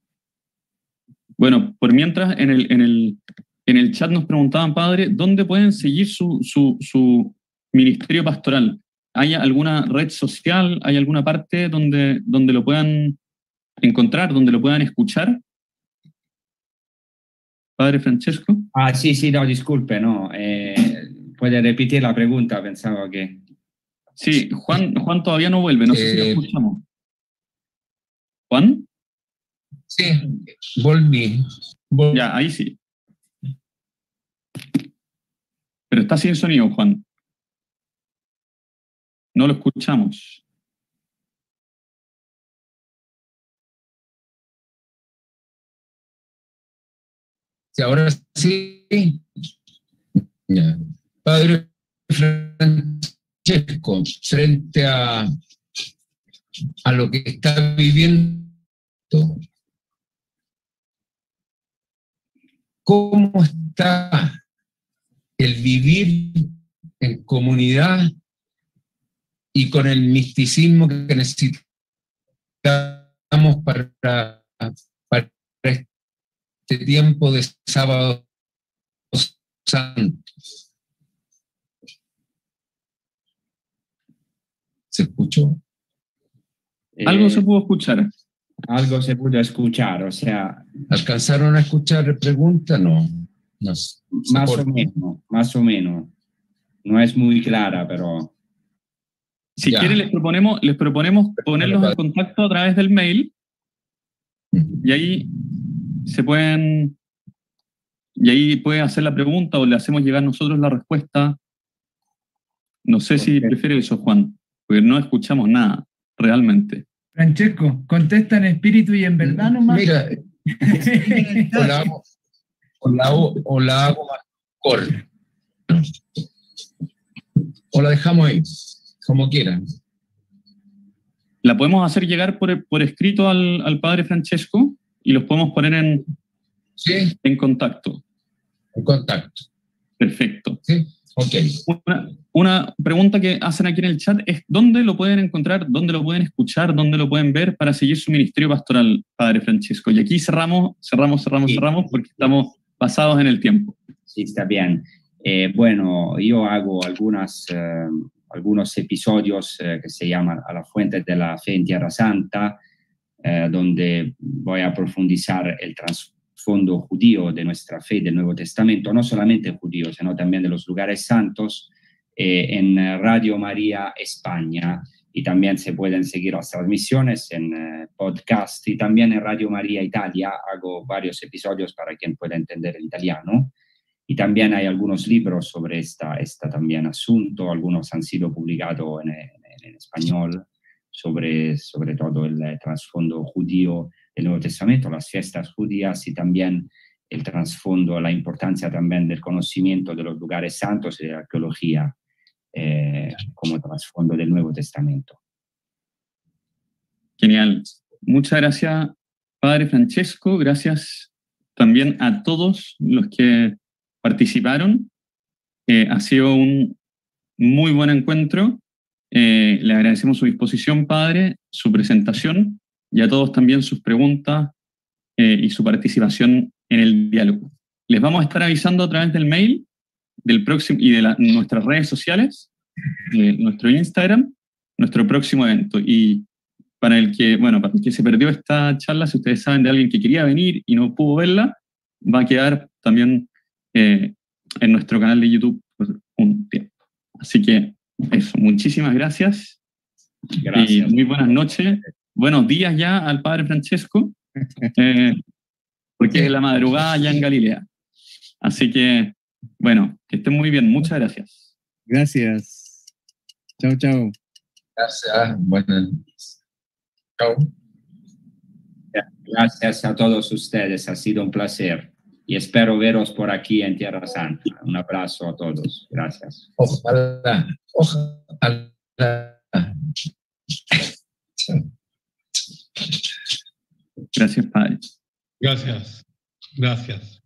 Bueno, por mientras, en el chat nos preguntaban, padre, ¿dónde pueden seguir su ministerio pastoral. ¿Hay alguna red social, hay alguna parte donde lo puedan encontrar, donde lo puedan escuchar? Padre Francesco. Ah, sí, no, disculpe, no. ¿Puede repetir la pregunta? Pensaba que... Sí, Juan todavía no vuelve, no sé si lo escuchamos. ¿Juan? Sí, volví. Ya, ahí sí. Pero está sin sonido, Juan. No lo escuchamos. Sí, ahora sí. Ya. Padre Francesco, frente a lo que está viviendo, ¿cómo está el vivir en comunidad y con el misticismo que necesitamos para este tiempo de Sábado Santo? ¿Se escuchó? Algo se pudo escuchar. Algo se pudo escuchar, o sea... ¿Alcanzaron a escuchar pregunta? No. Más o menos. No es muy clara, pero... Si quieren, les proponemos ponerlos en contacto a través del mail, y ahí puede hacer la pregunta o le hacemos llegar nosotros la respuesta. No sé si prefiere eso, Juan, porque no escuchamos nada, realmente. Francesco, contesta en espíritu y en verdad nomás. Mira, o la hago más corta. O la dejamos ahí, como quieran. La podemos hacer llegar por escrito al Padre Francesco y los podemos poner en contacto. En contacto. Perfecto. Sí, ok. Una pregunta que hacen aquí en el chat es ¿dónde lo pueden encontrar, dónde lo pueden escuchar, dónde lo pueden ver para seguir su ministerio pastoral, Padre Francesco? Y aquí cerramos porque estamos pasados en el tiempo. Sí, está bien. Bueno, yo hago algunos episodios que se llaman A la fuente de la fe en Tierra Santa, donde voy a profundizar el trasfondo judío de nuestra fe del Nuevo Testamento, no solamente judío, sino también de los lugares santos, en Radio María España. Y también se pueden seguir las transmisiones en podcast y también en Radio María Italia. Hago varios episodios para quien pueda entender el italiano. Y también hay algunos libros sobre esta también asunto. Algunos han sido publicados en español sobre todo el trasfondo judío del Nuevo Testamento, las fiestas judías y también el trasfondo, la importancia también del conocimiento de los lugares santos y de la arqueología como trasfondo del Nuevo Testamento. Genial. Muchas gracias, Padre Francesco. Gracias también a todos los que participaron. Ha sido un muy buen encuentro. Le agradecemos su disposición, Padre, su presentación y a todos también sus preguntas y su participación en el diálogo. Les vamos a estar avisando a través del mail del próximo y de nuestras redes sociales, de nuestro Instagram, nuestro próximo evento. Y para el que se perdió esta charla, si ustedes saben de alguien que quería venir y no pudo verla, va a quedar también en nuestro canal de YouTube por un tiempo. Así que eso, muchísimas gracias. Y muy buenas noches. Buenos días ya al Padre Francesco, porque es la madrugada ya en Galilea. Así que, bueno, que estén muy bien. Muchas gracias. Gracias. Chao, chao. Gracias. Buenas noches. Chao. Gracias a todos ustedes. Ha sido un placer. Y espero veros por aquí en Tierra Santa. Un abrazo a todos. Gracias. Ojalá. Gracias, Padre. Gracias.